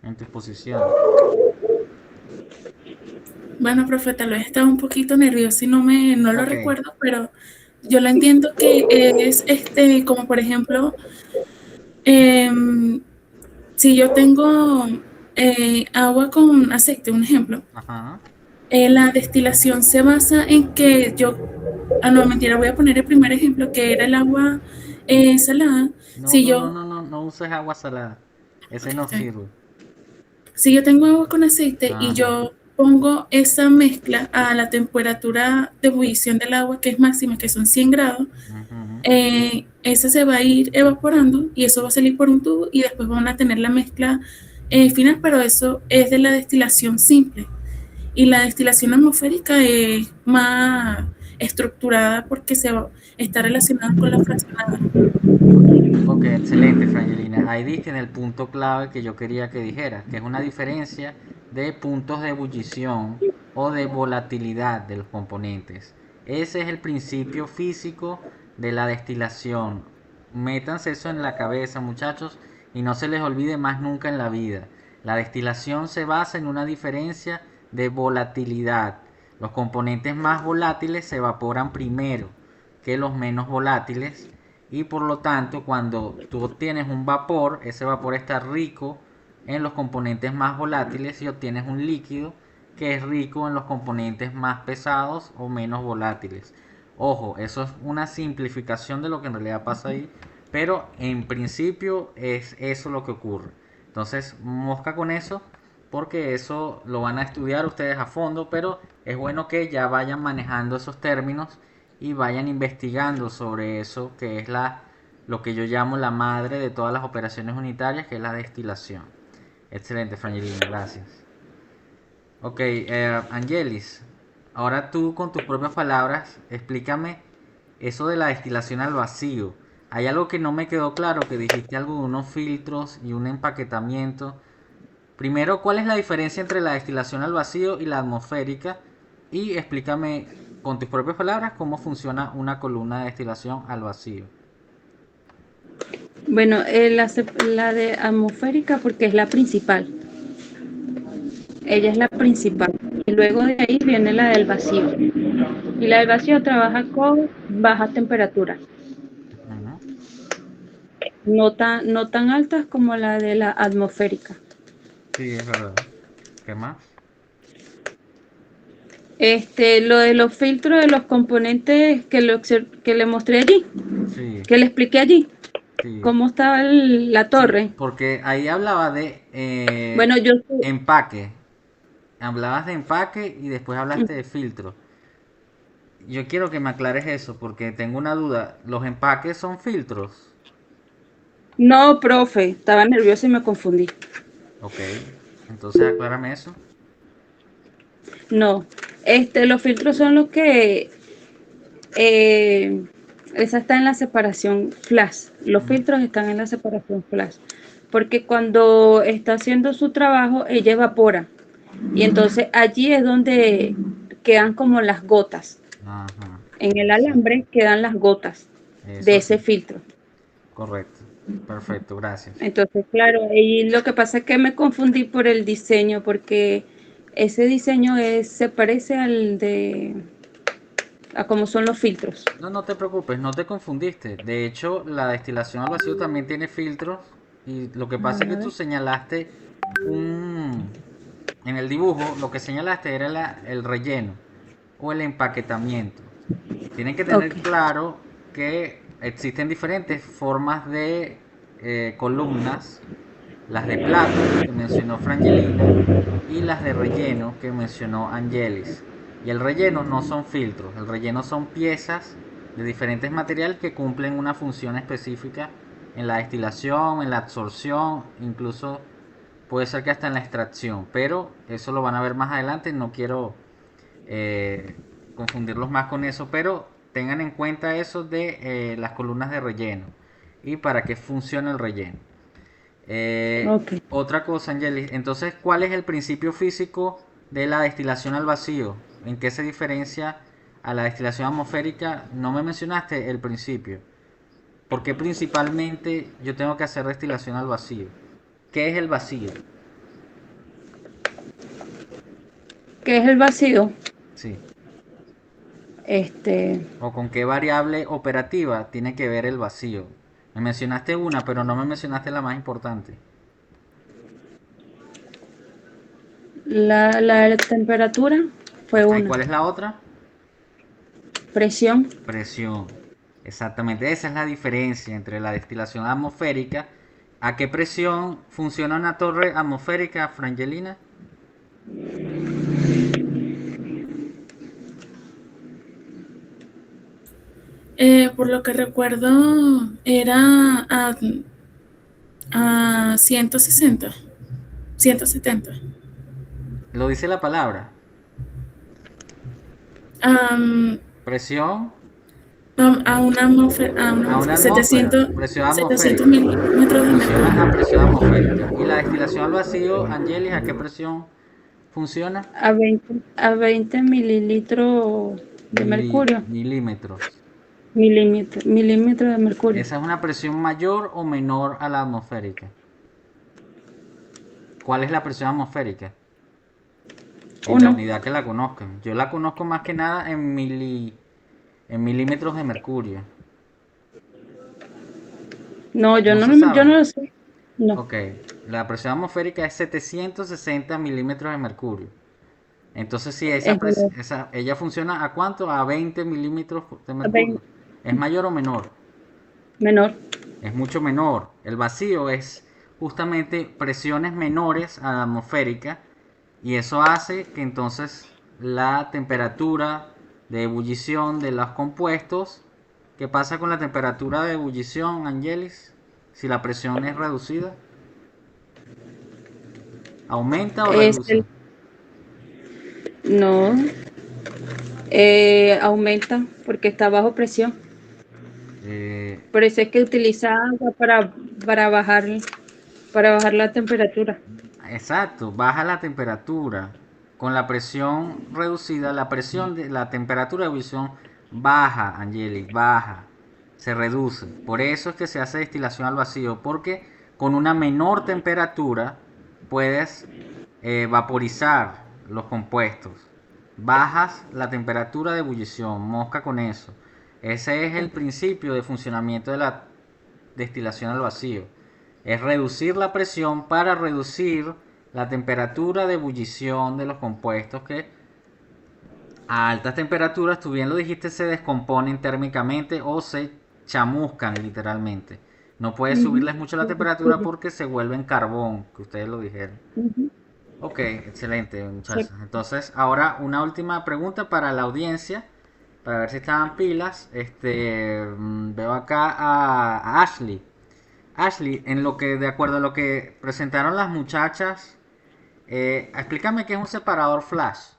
en tu exposición. bueno, profe, tal vez estaba un poquito nervioso y no lo Ok. recuerdo, pero yo lo entiendo que es como por ejemplo, em, si yo tengo agua con aceite, un ejemplo, Ajá. la destilación se basa en que no, mentira, voy a poner el primer ejemplo, que era el agua salada. No, Si no, no, yo, no, no, no uses agua salada. Ese ok, no está bien. sirve. Si yo tengo agua con aceite y Ajá. yo pongo esa mezcla a la temperatura de ebullición del agua, que es máxima, que son 100 grados, Ujú. esa se va a ir evaporando y eso va a salir por un tubo y después van a tener la mezcla final, pero eso es de la destilación simple. Y la destilación atmosférica es más estructurada porque está relacionada con la fraccionada. Ok, excelente, Frangelina. Ahí diste en el punto clave que yo quería que dijeras, que es una diferencia de puntos de ebullición o de volatilidad de los componentes. Ese es el principio físico de la destilación. Métanse eso en la cabeza, muchachos, y no se les olvide más nunca en la vida. La destilación se basa en una diferencia de volatilidad. Los componentes más volátiles se evaporan primero que los menos volátiles y por lo tanto cuando tú obtienes un vapor, ese vapor está rico en los componentes más volátiles y obtienes un líquido que es rico en los componentes más pesados o menos volátiles. Ojo, eso es una simplificación de lo que en realidad pasa ahí, pero en principio es eso lo que ocurre. Entonces, mosca con eso, porque eso lo van a estudiar ustedes a fondo, pero es bueno que ya vayan manejando esos términos y vayan investigando sobre eso, que es lo que yo llamo la madre de todas las operaciones unitarias, que es la destilación. Excelente, Frangelina, gracias. Ok, Angelis, ahora tú con tus propias palabras, explícame eso de la destilación al vacío. Hay algo que no me quedó claro, que dijiste algo de unos filtros y un empaquetamiento. Primero, ¿cuál es la diferencia entre la destilación al vacío y la atmosférica? Y explícame con tus propias palabras cómo funciona una columna de destilación al vacío. Bueno, la de atmosférica porque es la principal. Ella es la principal. Y luego de ahí viene la del vacío. Y la del vacío trabaja con baja temperatura. Ujú. No tan altas como la de la atmosférica. Sí, es verdad. ¿Qué más? Lo de los filtros de los componentes que le mostré allí, Sí, que le expliqué allí, sí. cómo estaba la Sí, torre. porque ahí hablaba de Bueno, empaque. Hablabas de empaque y después hablaste de filtro. Yo quiero que me aclares eso porque tengo una duda. ¿Los empaques son filtros? no, profe, estaba nerviosa y me confundí. Ok, entonces aclárame eso. No, los filtros son los que, esa está en la separación flash. Los Ujú. filtros están en la separación flash. Porque cuando está haciendo su trabajo, ella evapora. Y entonces allí es donde quedan como las gotas. Ajá, En el sí, alambre quedan las gotas de eso ese sí, filtro. correcto. Perfecto, gracias. Entonces, claro, y lo que pasa es que me confundí por el diseño, porque ese diseño se parece a cómo son los filtros. No, no te preocupes, no te confundiste. De hecho, la destilación al vacío también tiene filtros y lo que pasa es que A tú ver. señalaste un... En el dibujo, lo que señalaste era el relleno o el empaquetamiento. Tienen que Ok, tener claro que existen diferentes formas de columnas, las de plato que mencionó Frangelina y las de relleno que mencionó Angelis. Y el relleno no son filtros, el relleno son piezas de diferentes materiales que cumplen una función específica en la destilación, en la absorción, incluso puede ser que hasta en la extracción, pero eso lo van a ver más adelante, no quiero eh, confundirlos más con eso, pero tengan en cuenta eso de las columnas de relleno y para qué funciona el relleno. ok. Otra cosa, Angelis, entonces, ¿cuál es el principio físico de la destilación al vacío? ¿En qué se diferencia a la destilación atmosférica? No me mencionaste el principio. ¿Por qué principalmente yo tengo que hacer destilación al vacío? ¿Qué es el vacío? ¿Qué es el vacío? Sí. Este, ¿O con qué variable operativa tiene que ver el vacío? Me mencionaste una, pero no me mencionaste la más importante. la temperatura fue Ajá, ¿y una. cuál es la otra? Presión, Presión. Exactamente, esa es la diferencia entre la destilación atmosférica. ¿A qué presión funciona una torre atmosférica, Frangelina? Por lo que recuerdo, era a 160, 170. Lo dice la palabra. Am, Presión a una atmósfera, a a unos una atmósfera. 700, Presión 700 atmosférica. milímetros de Funciona a mercurio. presión atmosférica. ¿Y la destilación al vacío, Angelis, a qué presión funciona? a 20 mililitros de mercurio. Milímetros. Milímetros de mercurio. ¿Esa es una presión mayor o menor a la atmosférica? ¿Cuál es la presión atmosférica? En la Uno. unidad que la conozcan. Yo la conozco más que nada en milímetros de mercurio. No, No se yo sabe. no lo sé. No, Ok, la presión atmosférica es 760 milímetros de mercurio. Entonces, si es menor. ella funciona ¿a cuánto? A 20 milímetros de A 20, mercurio. ¿Es mayor o menor? menor. Es mucho menor. El vacío es justamente presiones menores a la atmosférica y eso hace que entonces la temperatura de ebullición de los compuestos, ¿qué pasa con la temperatura de ebullición, Angelis? Si la presión es reducida, ¿aumenta o Es reduce? no, aumenta porque está bajo presión. Eh, Por eso es que utiliza agua para bajar la temperatura. Exacto, baja la temperatura. Con la presión reducida, la presión de la temperatura de ebullición baja, Angeli, baja, se reduce. Por eso es que se hace destilación al vacío, porque con una menor temperatura puedes vaporizar los compuestos. Bajas la temperatura de ebullición, mosca con eso. Ese es el principio de funcionamiento de la destilación al vacío. Es reducir la presión para reducir la temperatura de ebullición de los compuestos que a altas temperaturas, tú bien lo dijiste, se descomponen térmicamente o se chamuscan literalmente. No puedes Ujú. subirles mucho la temperatura porque se vuelven carbón, que ustedes lo dijeron. Ujú. Ok, excelente, Sí. muchachos. Entonces, ahora una última pregunta para la audiencia, para ver si estaban pilas. Veo acá a Ashley. Ashley, en lo que, de acuerdo a lo que presentaron las muchachas, explícame qué es un separador flash.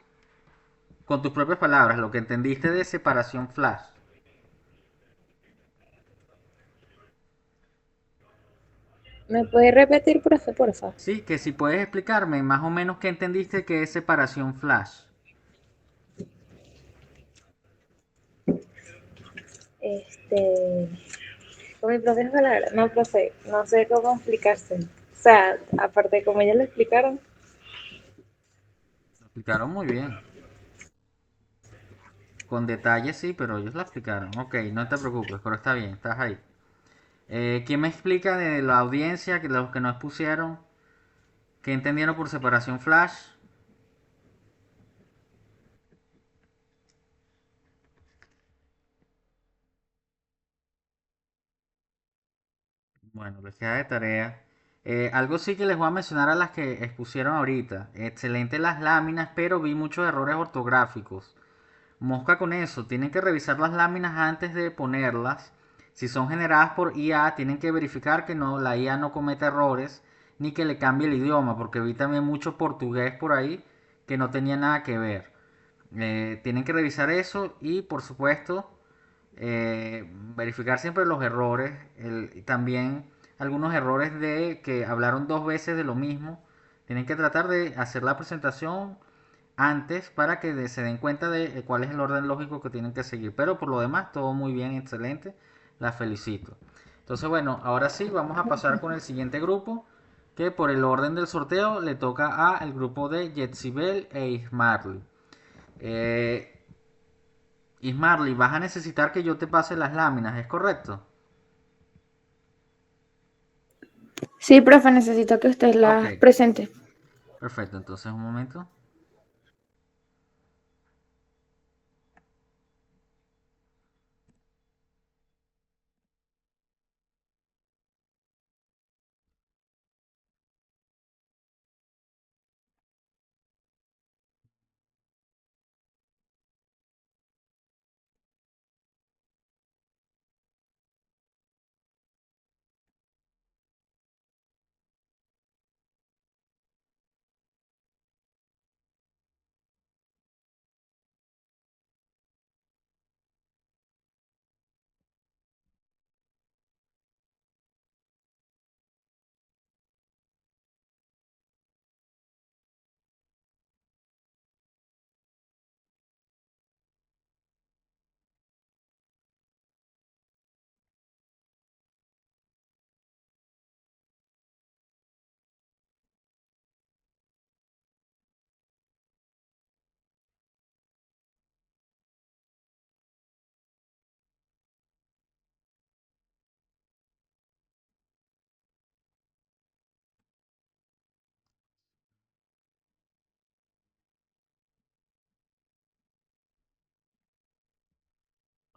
Con tus propias palabras, lo que entendiste de separación flash. ¿Me puede repetir, profe, porfa? Sí, que si puedes explicarme más o menos qué entendiste que es separación flash. Este, con mi propias palabras, no, profe, no sé cómo explicarse. O sea, aparte de como ya lo explicaron, Lo explicaron muy bien. Con detalles sí, pero ellos lo explicaron. Ok, no te preocupes, pero está bien, estás ahí. ¿Quién me explica de la audiencia, que los que nos pusieron, qué entendieron por separación flash? Bueno, les queda de tarea. Algo sí que les voy a mencionar a las que expusieron ahorita. Excelente las láminas, pero vi muchos errores ortográficos. Mosca con eso, tienen que revisar las láminas antes de ponerlas. Si son generadas por IA, tienen que verificar que no, la IA no cometa errores ni que le cambie el idioma, porque vi también mucho portugués por ahí que no tenía nada que ver. Tienen que revisar eso y, por supuesto, verificar siempre los errores. También algunos errores de que hablaron dos veces de lo mismo. Tienen que tratar de hacer la presentación antes para que se den cuenta de cuál es el orden lógico que tienen que seguir. Pero por lo demás, todo muy bien, excelente. La felicito. Entonces, bueno, ahora sí, vamos a pasar con el siguiente grupo, que por el orden del sorteo le toca a el grupo de Jetsibel e Ismarly. Eh, Ismarly, vas a necesitar que yo te pase las láminas, ¿es correcto? Sí, profe, necesito que usted Ok, las presente. perfecto. Entonces, un momento.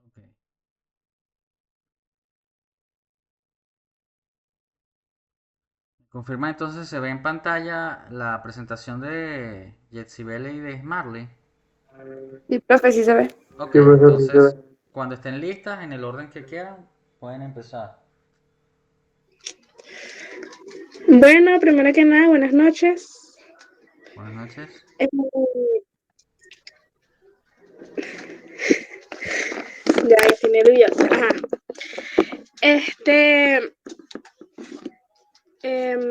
Ok. Confirma entonces, se ve en pantalla la presentación de Jetsibel y de Ismarly. Sí, profe, sí se ve. Ok, entonces cuando estén listas, en el orden que quieran, pueden empezar. Bueno, primero que nada, buenas noches. Buenas noches. Eh, ya estoy nerviosa. Ajá. Este, em,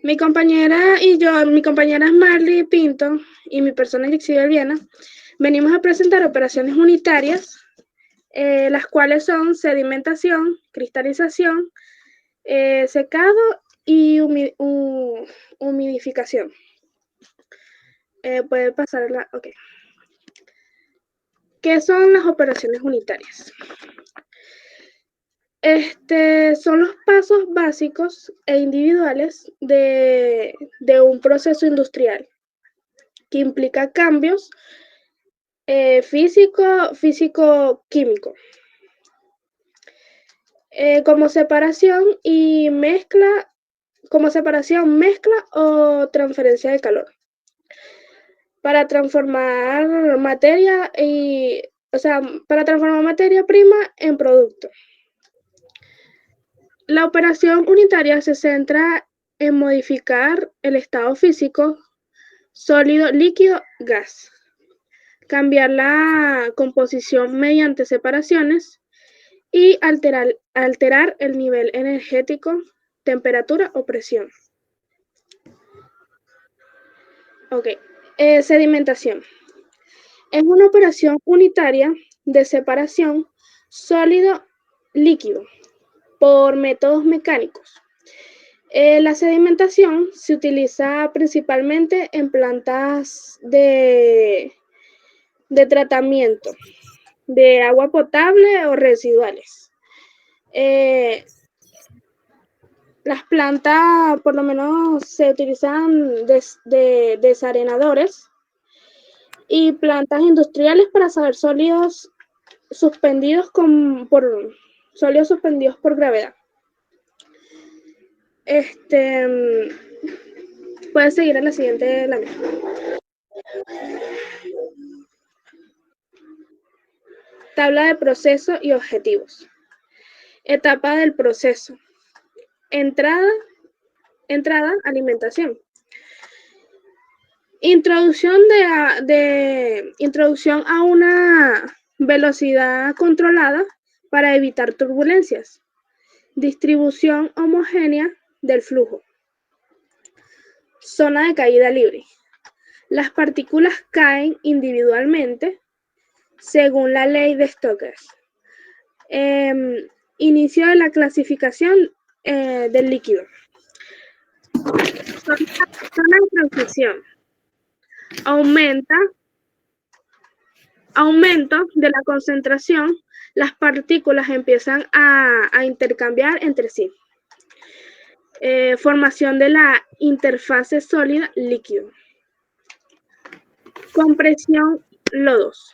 Mi compañera y yo, mi compañera es Marley Pinto y mi persona es Lixi Viana, venimos a presentar operaciones unitarias, las cuales son sedimentación, cristalización, secado y humidificación. Puede pasarla, ok. ¿Qué son las operaciones unitarias? Son los pasos básicos e individuales de un proceso industrial que implica cambios físico-químico, como separación y mezcla, o transferencia de calor, para transformar materia prima en producto. La operación unitaria se centra en modificar el estado físico, sólido, líquido, gas, cambiar la composición mediante separaciones y alterar el nivel energético, temperatura o presión. Ok, sedimentación. Es una operación unitaria de separación sólido-líquido por métodos mecánicos. La sedimentación se utiliza principalmente en plantas de tratamiento de agua potable o residuales. Las plantas, por lo menos, se utilizan desarenadores y plantas industriales para saber sólidos suspendidos por gravedad. Puedes seguir en la siguiente lámina. Tabla de proceso y objetivos. Etapa del proceso. Entrada, alimentación. Introducción a una velocidad controlada para evitar turbulencias. Distribución homogénea del flujo. Zona de caída libre. Las partículas caen individualmente según la ley de Stokes. Inicio de la clasificación del líquido. Zona de transición. Aumento de la concentración, las partículas empiezan a intercambiar entre sí. Formación de la interfase sólida-líquido. Compresión lodos.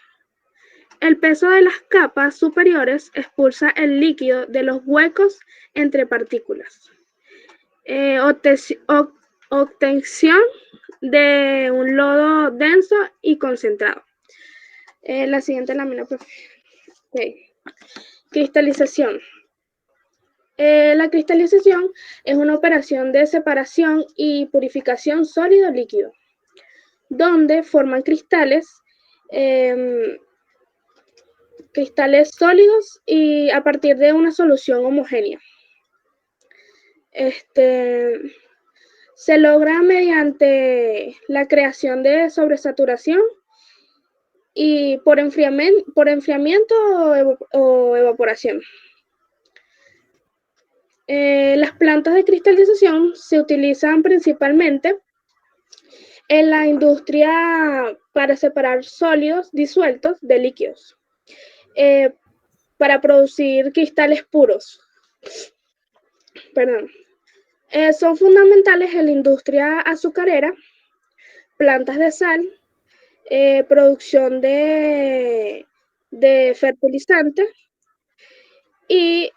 El peso de las capas superiores expulsa el líquido de los huecos entre partículas. Obtención de un lodo denso y concentrado. La siguiente lámina, profe. Okay. Cristalización. La cristalización es una operación de separación y purificación sólido-líquido, donde forman cristales sólidos y a partir de una solución homogénea. Se logra mediante la creación de sobresaturación y por enfriamiento o evaporación. Las plantas de cristalización se utilizan principalmente en la industria para separar sólidos disueltos de líquidos, para producir cristales puros. Son fundamentales en la industria azucarera, plantas de sal, producción de fertilizantes y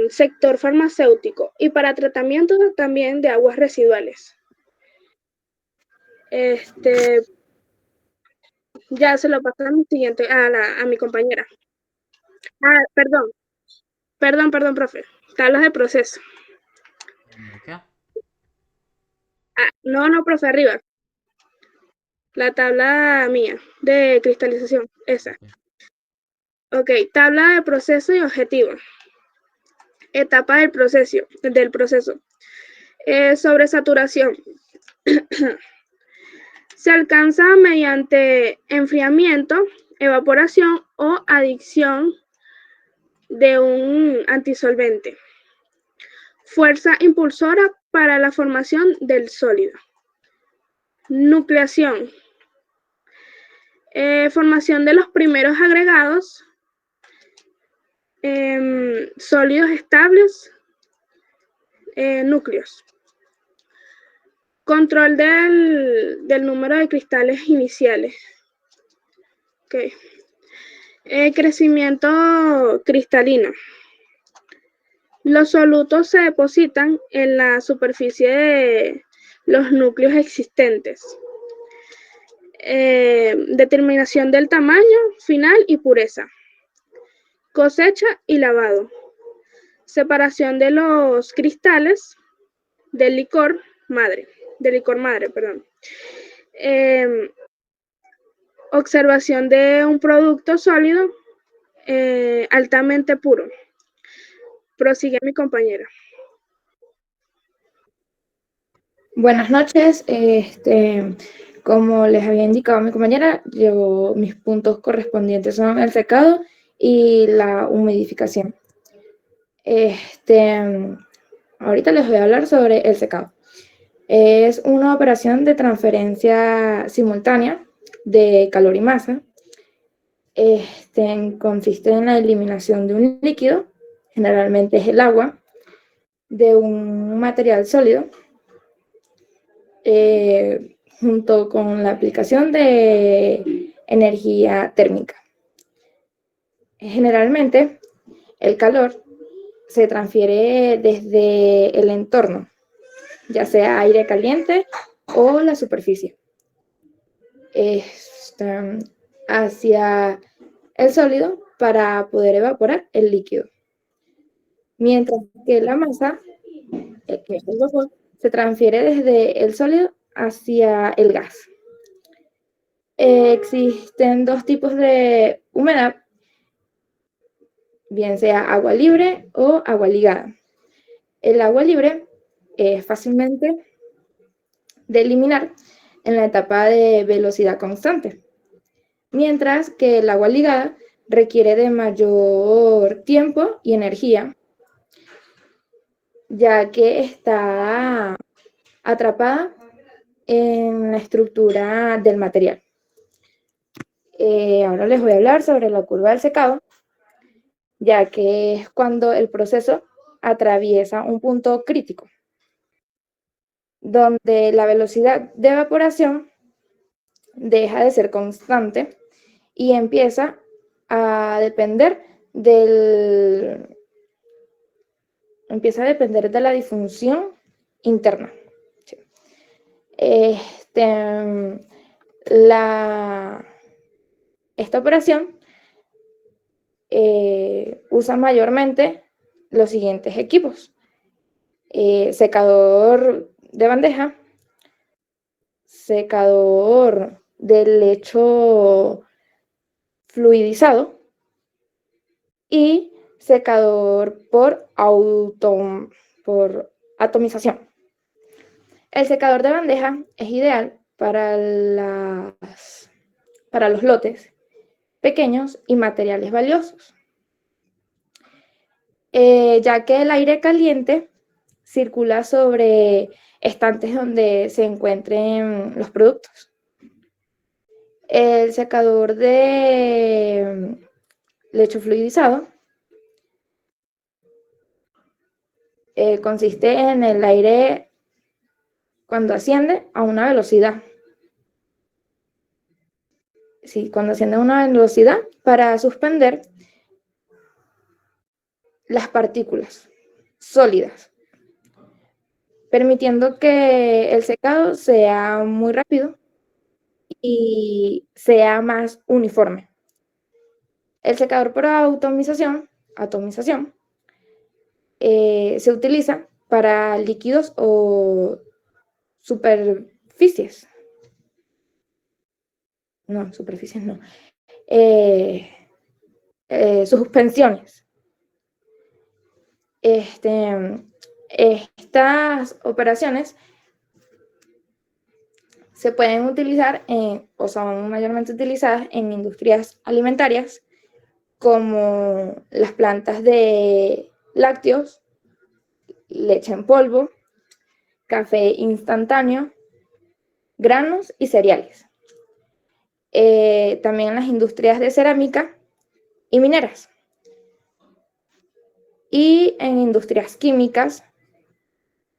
sector farmacéutico, y para tratamiento también de aguas residuales. Ya se lo paso a mi siguiente, a mi compañera. Perdón, profe. Tablas de proceso. ¿Qué? No, profe, arriba. La tabla mía de cristalización, esa. Ok, tabla de proceso y objetivo. Etapa del proceso. Sobresaturación. Se alcanza mediante enfriamiento, evaporación o adición de un antisolvente. Fuerza impulsora para la formación del sólido. Nucleación. Formación de los primeros agregados, sólidos estables, núcleos. Control del número de cristales iniciales. Okay. Crecimiento cristalino. Los solutos se depositan en la superficie de los núcleos existentes. Determinación del tamaño final y pureza. Cosecha y lavado. Separación de los cristales del licor madre, perdón. Observación de un producto sólido altamente puro. Prosigue mi compañera. Buenas noches. Como les había indicado mi compañera, mis puntos correspondientes son el secado y la humidificación. Ahorita les voy a hablar sobre el secado. Es una operación de transferencia simultánea de calor y masa. Consiste en la eliminación de un líquido, generalmente es el agua, de un material sólido, junto con la aplicación de energía térmica. Generalmente, el calor se transfiere desde el entorno, ya sea aire caliente o la superficie, hacia el sólido para poder evaporar el líquido. Mientras que la masa, que es el vapor, se transfiere desde el sólido hacia el gas. Existen dos tipos de humedad, bien sea agua libre o agua ligada. El agua libre es fácilmente de eliminar en la etapa de velocidad constante, mientras que el agua ligada requiere de mayor tiempo y energía, ya que está atrapada en la estructura del material. Ahora les voy a hablar sobre la curva del secado, ya que es cuando el proceso atraviesa un punto crítico, donde la velocidad de evaporación deja de ser constante y empieza a depender de la disfunción interna. Sí. Esta operación usa mayormente los siguientes equipos: secador de bandeja, secador de lecho fluidizado y secador por atomización. El secador de bandeja es ideal para los lotes pequeños y materiales valiosos, ya que el aire caliente circula sobre estantes donde se encuentren los productos. El secador de lecho fluidizado consiste en el aire cuando asciende a una velocidad. Sí, cuando asciende a una velocidad para suspender las partículas sólidas, permitiendo que el secado sea muy rápido y sea más uniforme. El secador por atomización se utiliza para líquidos o superficies. No, superficies no. Suspensiones. Estas operaciones se pueden utilizar o son mayormente utilizadas en industrias alimentarias como las plantas de lácteos, leche en polvo, café instantáneo, granos y cereales. También en las industrias de cerámica y mineras. Y en industrias químicas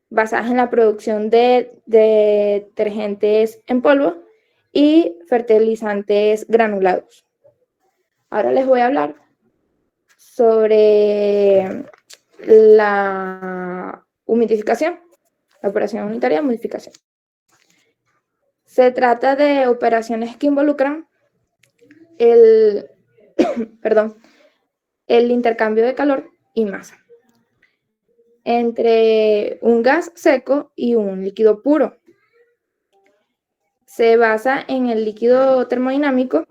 basadas en la producción de detergentes en polvo y fertilizantes granulados. Ahora les voy a hablar sobre la humidificación, la operación unitaria de humidificación. Se trata de operaciones que involucran el intercambio de calor y masa entre un gas seco y un líquido puro. Se basa en el líquido termodinámico,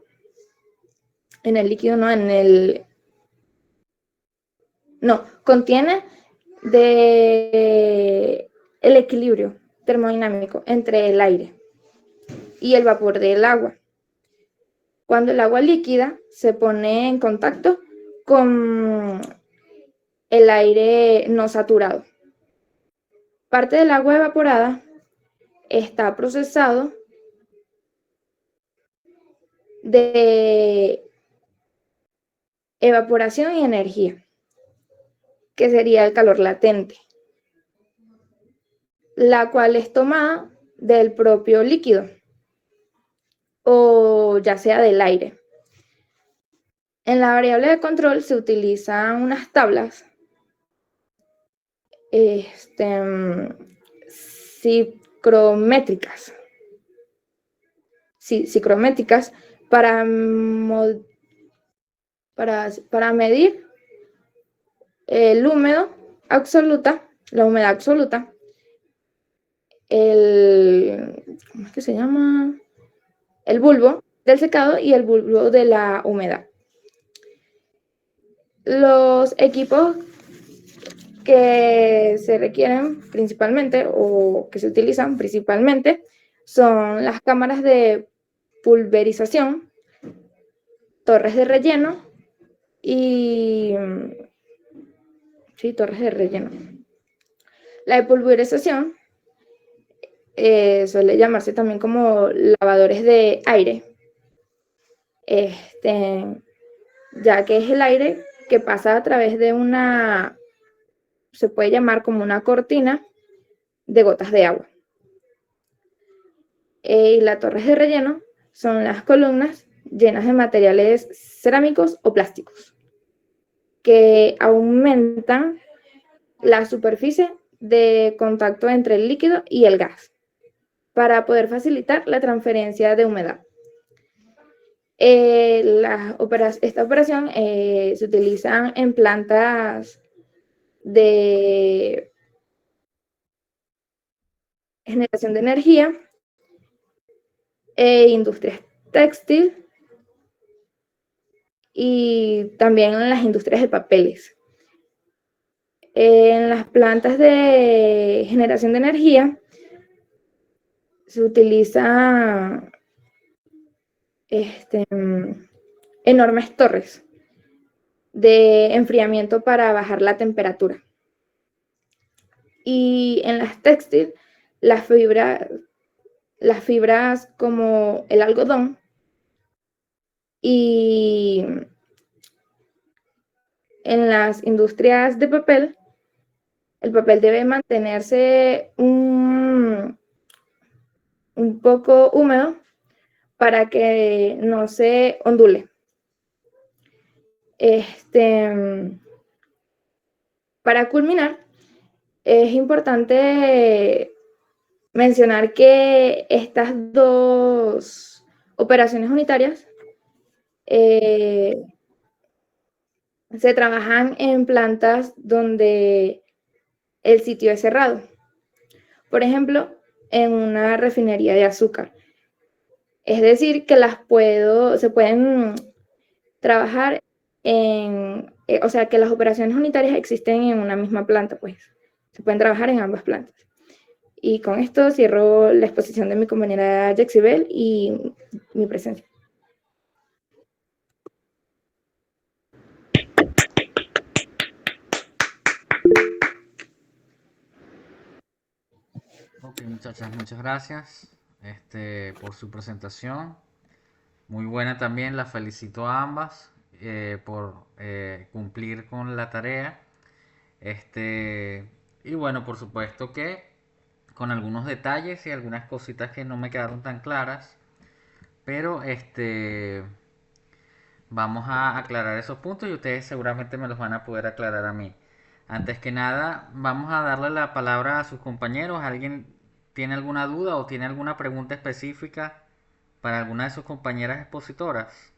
contiene el equilibrio termodinámico entre el aire y el vapor del agua. Cuando el agua líquida se pone en contacto con el aire no saturado. Parte del agua evaporada está procesado de evaporación y energía, que sería el calor latente, la cual es tomada del propio líquido o ya sea del aire. En la variable de control se utilizan unas tablas psicométricas para medir la humedad absoluta, ¿cómo es que se llama? El bulbo del secado y el bulbo de la humedad. Los equipos que se requieren principalmente o que se utilizan principalmente son las cámaras de pulverización, torres de relleno y torres de relleno. La de pulverización suele llamarse también como lavadores de aire, ya que es el aire que pasa a través de se puede llamar como una cortina de gotas de agua. Y las torres de relleno son las columnas llenas de materiales cerámicos o plásticos que aumentan la superficie de contacto entre el líquido y el gas para poder facilitar la transferencia de humedad. Esta operación se utiliza en plantas de generación de energía, industrias textil y también en las industrias de papeles. En las plantas de generación de energía se utilizan enormes torres de enfriamiento para bajar la temperatura. Y en las textil, las fibras como el algodón y en las industrias de papel, el papel debe mantenerse un poco húmedo para que no se ondule. Para culminar, es importante mencionar que estas dos operaciones unitarias se trabajan en plantas donde el sitio es cerrado. Por ejemplo, en una refinería de azúcar. Es decir, que se pueden trabajar que las operaciones unitarias existen en una misma planta, pues. que pueden trabajar en ambas plantas. Y con esto cierro la exposición de mi compañera Jexibel y mi presencia. Ok, muchachas, muchas gracias por su presentación. Muy buena también, las felicito a ambas por cumplir con la tarea. Y bueno, por supuesto que con algunos detalles y algunas cositas que no me quedaron tan claras, pero vamos a aclarar esos puntos y ustedes seguramente me los van a poder aclarar a mí. Antes que nada, vamos a darle la palabra a sus compañeros. ¿Alguien tiene alguna duda o tiene alguna pregunta específica para alguna de sus compañeras expositoras?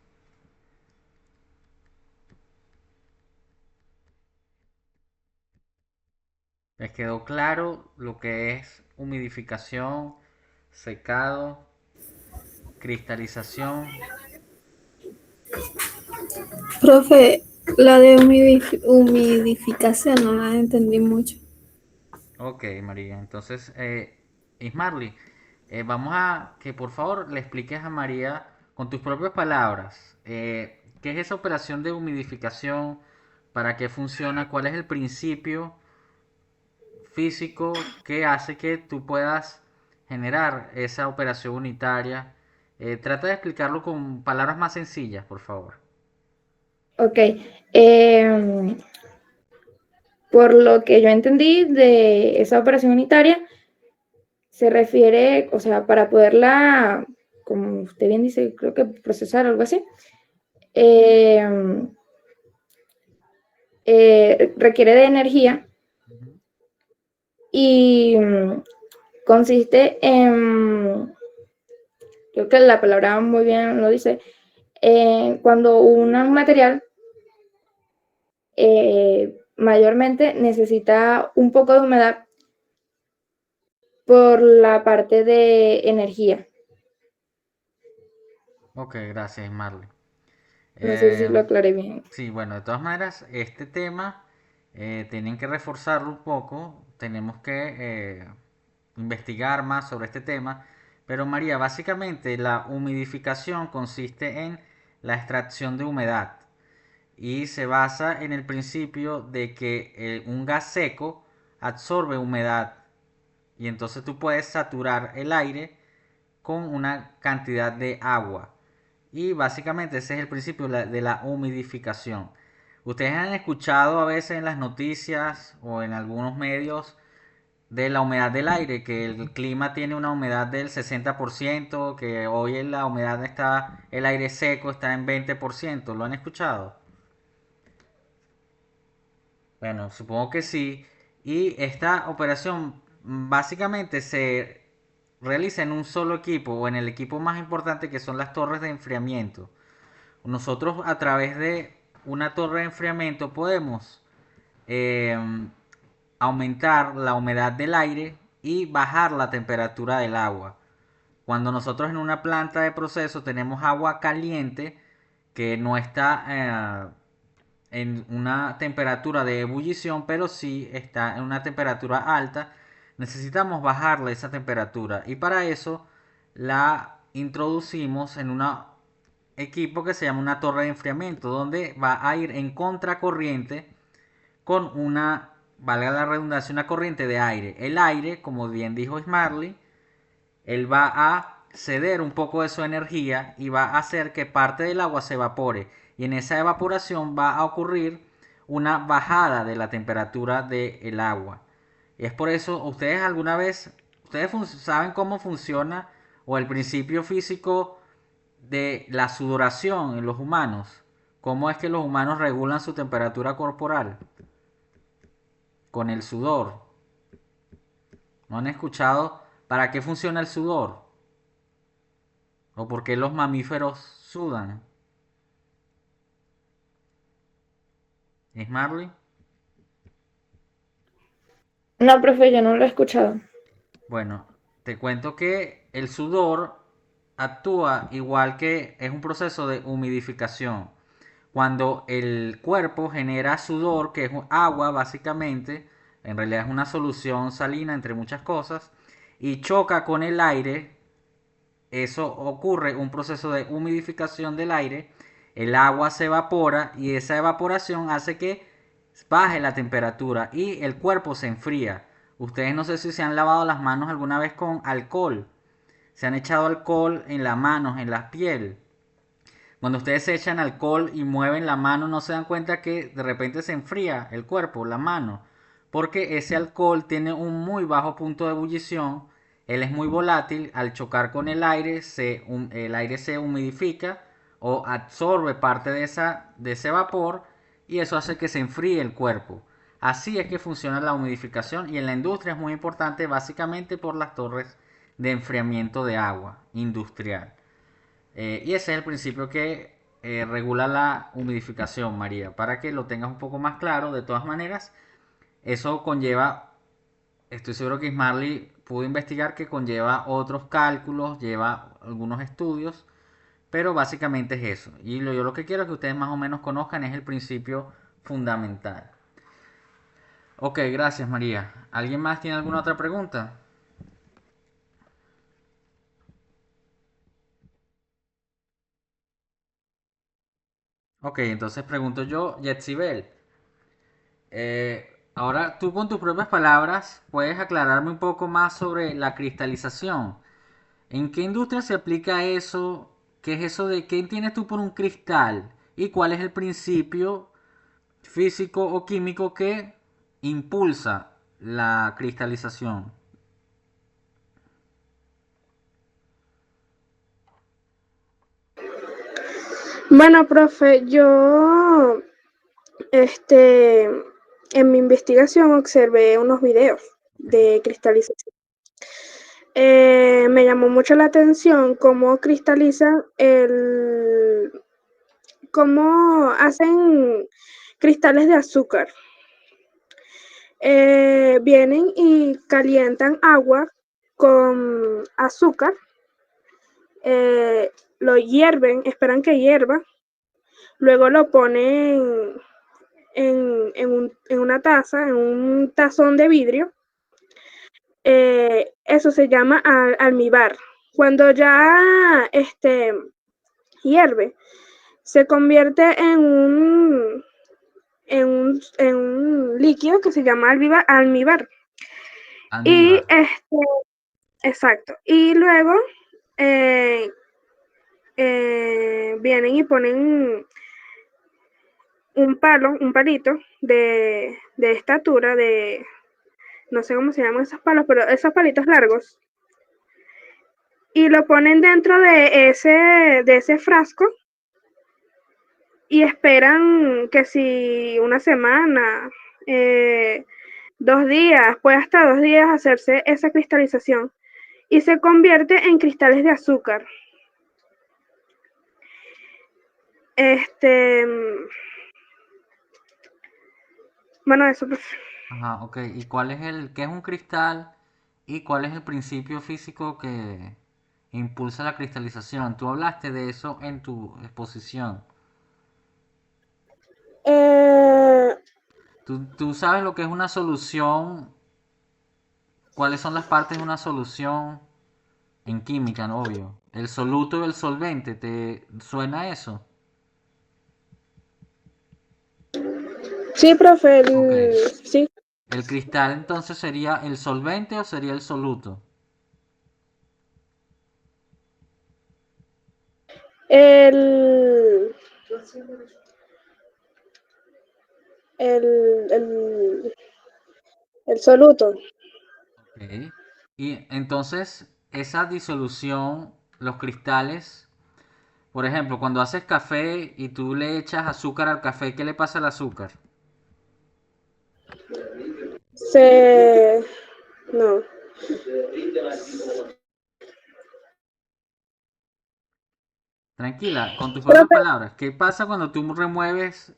¿Les quedó claro lo que es humidificación, secado, cristalización? Profe, la de humidificación no la entendí mucho. Ok, María. Entonces, Ismarly, vamos a que por favor le expliques a María con tus propias palabras qué es esa operación de humidificación, para qué funciona, cuál es el principio físico que hace que tú puedas generar esa operación unitaria. Trata de explicarlo con palabras más sencillas, por favor. Ok. Por lo que yo entendí de esa operación unitaria, se refiere, o sea, para poderla, como usted bien dice, creo que procesar, algo así, requiere de energía y consiste en, creo que la palabra muy bien lo dice, cuando un material mayormente necesita un poco de humedad por la parte de energía. Ok, gracias, Marley. No sé si lo aclaré bien. Sí, bueno, de todas maneras, este tema tienen que reforzarlo un poco, tenemos que investigar más sobre este tema, pero María, básicamente la humidificación consiste en la extracción de humedad y se basa en el principio de que un gas seco absorbe humedad y entonces tú puedes saturar el aire con una cantidad de agua. Y básicamente ese es el principio de la humidificación. Ustedes han escuchado a veces en las noticias o en algunos medios de la humedad del aire, que el clima tiene una humedad del 60%, que hoy en la humedad está, el aire seco está en 20%. ¿Lo han escuchado? Bueno, supongo que sí. Y esta operación básicamente se realiza en un solo equipo o en el equipo más importante, que son las torres de enfriamiento. Nosotros a través de una torre de enfriamiento podemos eh, aumentar la humedad del aire y bajar la temperatura del agua. Cuando nosotros en una planta de proceso tenemos agua caliente que no está en una temperatura de ebullición, pero sí está en una temperatura alta, necesitamos bajarle esa temperatura y para eso la introducimos en un equipo que se llama una torre de enfriamiento, donde va a ir en contracorriente con una, valga la redundancia, una corriente de aire. El aire, como bien dijo Smarly, él va a ceder un poco de su energía y va a hacer que parte del agua se evapore. Y en esa evaporación va a ocurrir una bajada de la temperatura del agua. Y es por eso, ustedes alguna vez, ustedes saben cómo funciona o el principio físico de la sudoración en los humanos. ¿Cómo es que los humanos regulan su temperatura corporal? Con el sudor. ¿No han escuchado para qué funciona el sudor? ¿O por qué los mamíferos sudan? ¿Es Marley? No, profe, yo no lo he escuchado. Bueno, te cuento que el sudor actúa igual, que es un proceso de humidificación. Cuando el cuerpo genera sudor, que es agua básicamente, en realidad es una solución salina entre muchas cosas, y choca con el aire. Eso ocurre un proceso de humidificación del aire, el agua se evapora y esa evaporación hace que baje la temperatura y el cuerpo se enfría. Ustedes no sé si se han lavado las manos alguna vez con alcohol, se han echado alcohol en las manos, en la piel. Cuando ustedes se echan alcohol y mueven la mano, no se dan cuenta que de repente se enfría el cuerpo, la mano, porque ese alcohol tiene un muy bajo punto de ebullición, él es muy volátil, al chocar con el aire, el aire se humidifica o absorbe parte de ese vapor y eso hace que se enfríe el cuerpo. Así es que funciona la humidificación y en la industria es muy importante básicamente por las torres de enfriamiento de agua industrial. Y ese es el principio que regula la humidificación, María, para que lo tengas un poco más claro. De todas maneras, eso conlleva, estoy seguro que Ismarly pudo investigar que conlleva otros cálculos, lleva algunos estudios, pero básicamente es eso. Y yo lo que quiero que ustedes más o menos conozcan es el principio fundamental. Ok, gracias María. ¿Alguien más tiene alguna otra pregunta? Ok, entonces pregunto yo, Yetzibel. Ahora tú con tus propias palabras puedes aclararme un poco más sobre la cristalización. ¿En qué industria se aplica eso? ¿Qué es eso de qué entiendes tú por un cristal? ¿Y cuál es el principio físico o químico que impulsa la cristalización? Bueno, profe, yo en mi investigación observé unos videos de cristalización. Me llamó mucho la atención cómo cristalizan cómo hacen cristales de azúcar. Vienen y calientan agua con azúcar, lo hierven, esperan que hierva, luego lo ponen en una taza, en un tazón de vidrio. Eso se llama almíbar. Cuando ya hierve, se convierte en un líquido que se llama almíbar. Y Almíbar. exacto. Y luego vienen y ponen un palito de estatura, no sé cómo se llaman esos palos, pero esos palitos largos, y lo ponen dentro de ese frasco y esperan que si una semana, 2 días, puede hasta 2 días hacerse esa cristalización y se convierte en cristales de azúcar. Bueno, eso pues. Ajá, ok. ¿Y qué es un cristal y cuál es el principio físico que impulsa la cristalización? Tú hablaste de eso en tu exposición. Eh, ¿Tú sabes lo que es una solución? ¿Cuáles son las partes de una solución en química, no? Obvio? El soluto y el solvente, ¿te suena eso? sí, profe, Ok. sí. ¿El cristal entonces sería el solvente o sería el soluto? El, el, el soluto. Ok. Y entonces esa disolución, los cristales, por ejemplo, cuando haces café y tú le echas azúcar al café, ¿qué le pasa al azúcar? No. Tranquila, con tus propias Profe, palabras, ¿qué pasa cuando tú remueves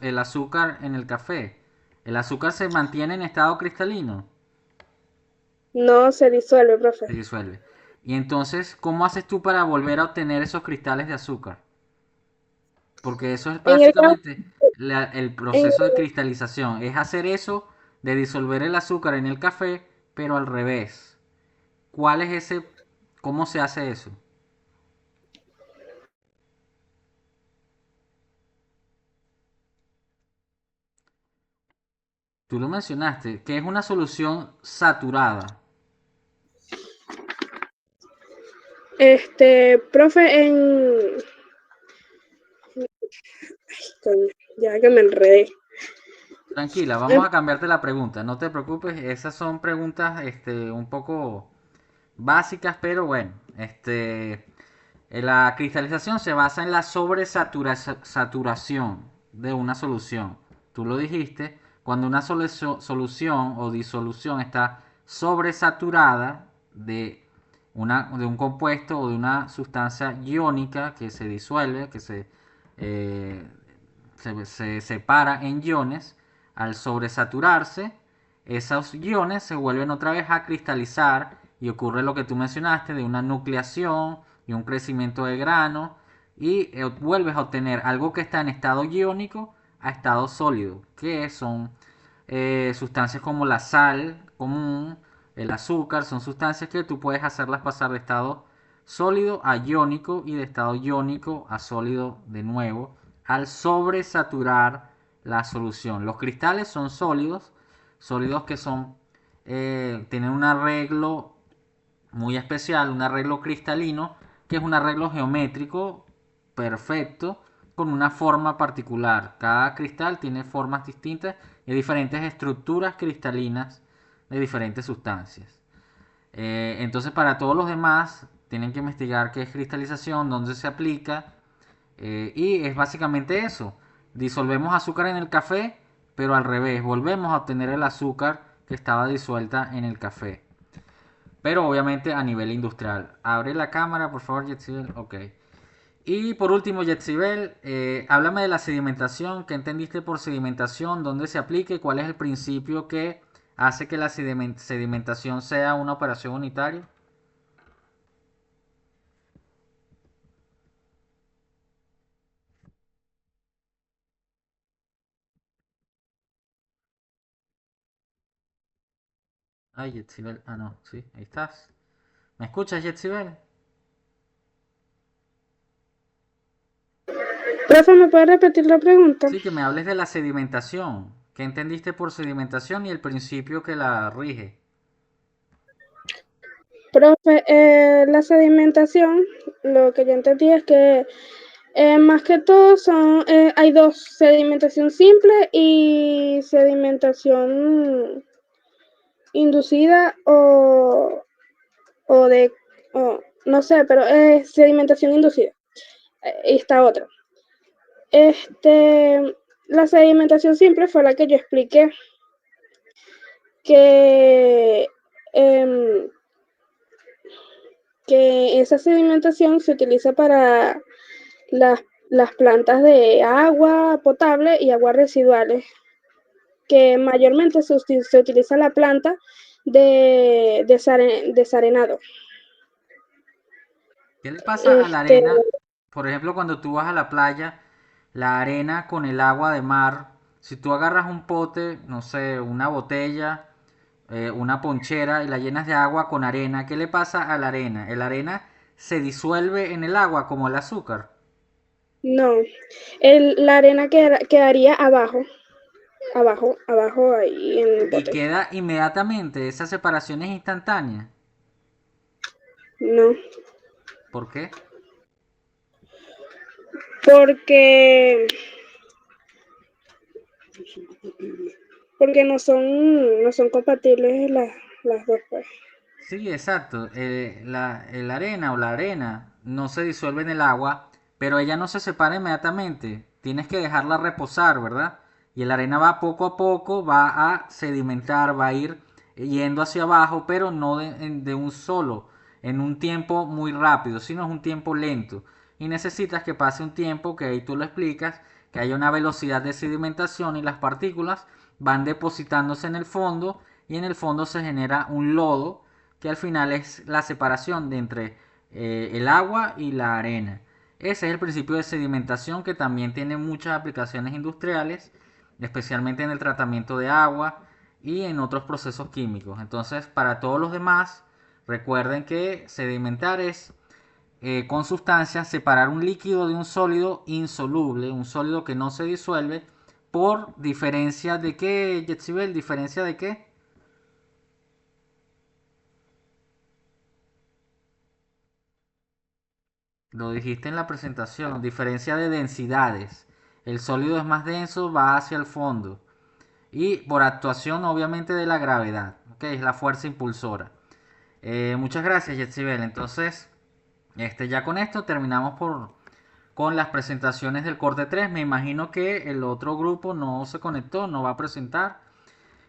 el azúcar en el café? El azúcar se mantiene en estado cristalino, no se disuelve, profe. se disuelve. Y entonces, ¿cómo haces tú para volver a obtener esos cristales de azúcar? Porque eso es En el, básicamente el en proceso de cristalización. Es hacer eso de disolver el azúcar en el café, pero al revés. ¿Cuál es ese? ¿Cómo se hace eso? Tú lo mencionaste, que es una solución saturada. Profe, coño, ya que me enredé. Tranquila, vamos a cambiarte la pregunta, no te preocupes, esas son preguntas un poco básicas, pero bueno, la cristalización se basa en la sobresaturación de una solución. Tú lo dijiste, cuando una solución o disolución está sobresaturada de un compuesto o de una sustancia iónica que se disuelve, que eh, se separa en iones, al sobresaturarse, esos iones se vuelven otra vez a cristalizar y ocurre lo que tú mencionaste de una nucleación y un crecimiento de grano y vuelves a obtener algo que está en estado iónico a estado sólido, que son sustancias como la sal común, el azúcar, son sustancias que tú puedes hacerlas pasar de estado sólido a iónico y de estado iónico a sólido de nuevo al sobresaturar la solución. Los cristales son sólidos, sólidos que tienen un arreglo muy especial, un arreglo cristalino, que es un arreglo geométrico perfecto con una forma particular. Cada cristal tiene formas distintas y diferentes estructuras cristalinas de diferentes sustancias. Entonces, para todos los demás, tienen que investigar qué es cristalización, dónde se aplica, y es básicamente eso. Disolvemos azúcar en el café, pero al revés, volvemos a obtener el azúcar que estaba disuelta en el café. Pero obviamente a nivel industrial. Abre la cámara, por favor, Yetzibel. Ok. Y por último, Yetzibel, háblame de la sedimentación. ¿Qué entendiste por sedimentación? ¿Dónde se aplica? ¿Y cuál es el principio que hace que la sedimentación sea una operación unitaria? Ay, Yetzibel. Ah, no, sí, ahí estás. ¿Me escuchas, Yetzibel? Profe, ¿me puede repetir la pregunta? Sí, que me hables de la sedimentación. ¿Qué entendiste por sedimentación y el principio que la rige? Profe, la sedimentación, lo que yo entendí es que más que todo hay dos, sedimentación simple y sedimentación inducida o de, no sé, pero es sedimentación inducida. Esta otra. La sedimentación simple fue la que yo expliqué, em, que esa sedimentación se utiliza para las plantas de agua potable y aguas residuales, que mayormente se utiliza la planta de desarenado. ¿Qué le pasa a la arena? Por ejemplo, cuando tú vas a la playa, la arena con el agua de mar, si tú agarras un pote, no sé, una botella, una ponchera y la llenas de agua con arena, ¿qué le pasa a la arena? La arena se disuelve en el agua como el azúcar No, la arena quedaría abajo ahí en el y bote. queda inmediatamente, esa separación es instantánea. No, ¿Por qué? porque no son compatibles las dos, pues. Sí, exacto. El arena o la arena no se disuelve en el agua, pero ella no se separa inmediatamente. Tienes que dejarla reposar, ¿verdad? Y la arena va poco a poco, va a sedimentar, va a ir yendo hacia abajo, pero no de un solo, en un tiempo muy rápido, sino es un tiempo lento. Y necesitas que pase un tiempo, que ahí tú lo explicas, que haya una velocidad de sedimentación y las partículas van depositándose en el fondo y en el fondo se genera un lodo que al final es la separación de entre el agua y la arena. Ese es el principio de sedimentación que también tiene muchas aplicaciones industriales, especialmente en el tratamiento de agua, y en otros procesos químicos. Entonces, para todos los demás, recuerden que sedimentar es con sustancias separar un líquido de un sólido insoluble, un sólido que no se disuelve, por diferencia de qué, Yetsibel, diferencia de qué. Lo dijiste en la presentación, diferencia de densidades. El sólido es más denso, va hacia el fondo. Y por actuación obviamente de la gravedad, que es la fuerza impulsora. Muchas gracias, Yetsibel. Entonces, ya con esto terminamos con las presentaciones del corte 3. Me imagino que el otro grupo no se conectó, no va a presentar.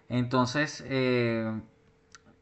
Entonces,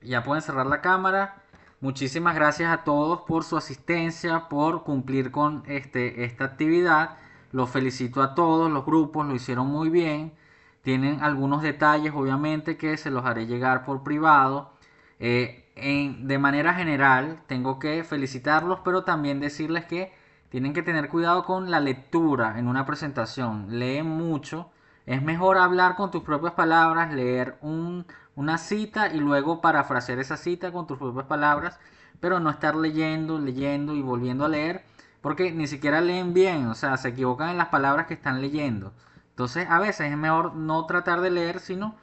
ya pueden cerrar la cámara. Muchísimas gracias a todos por su asistencia, por cumplir con esta actividad. Los felicito a todos, los grupos lo hicieron muy bien. Tienen algunos detalles, obviamente, que se los haré llegar por privado. De manera general, tengo que felicitarlos, pero también decirles que tienen que tener cuidado con la lectura en una presentación. Leen mucho. Es mejor hablar con tus propias palabras, leer una cita y luego parafrasear esa cita con tus propias palabras, pero no estar leyendo, leyendo y volviendo a leer, porque ni siquiera leen bien, o sea, se equivocan en las palabras que están leyendo. Entonces, a veces es mejor no tratar de leer, sino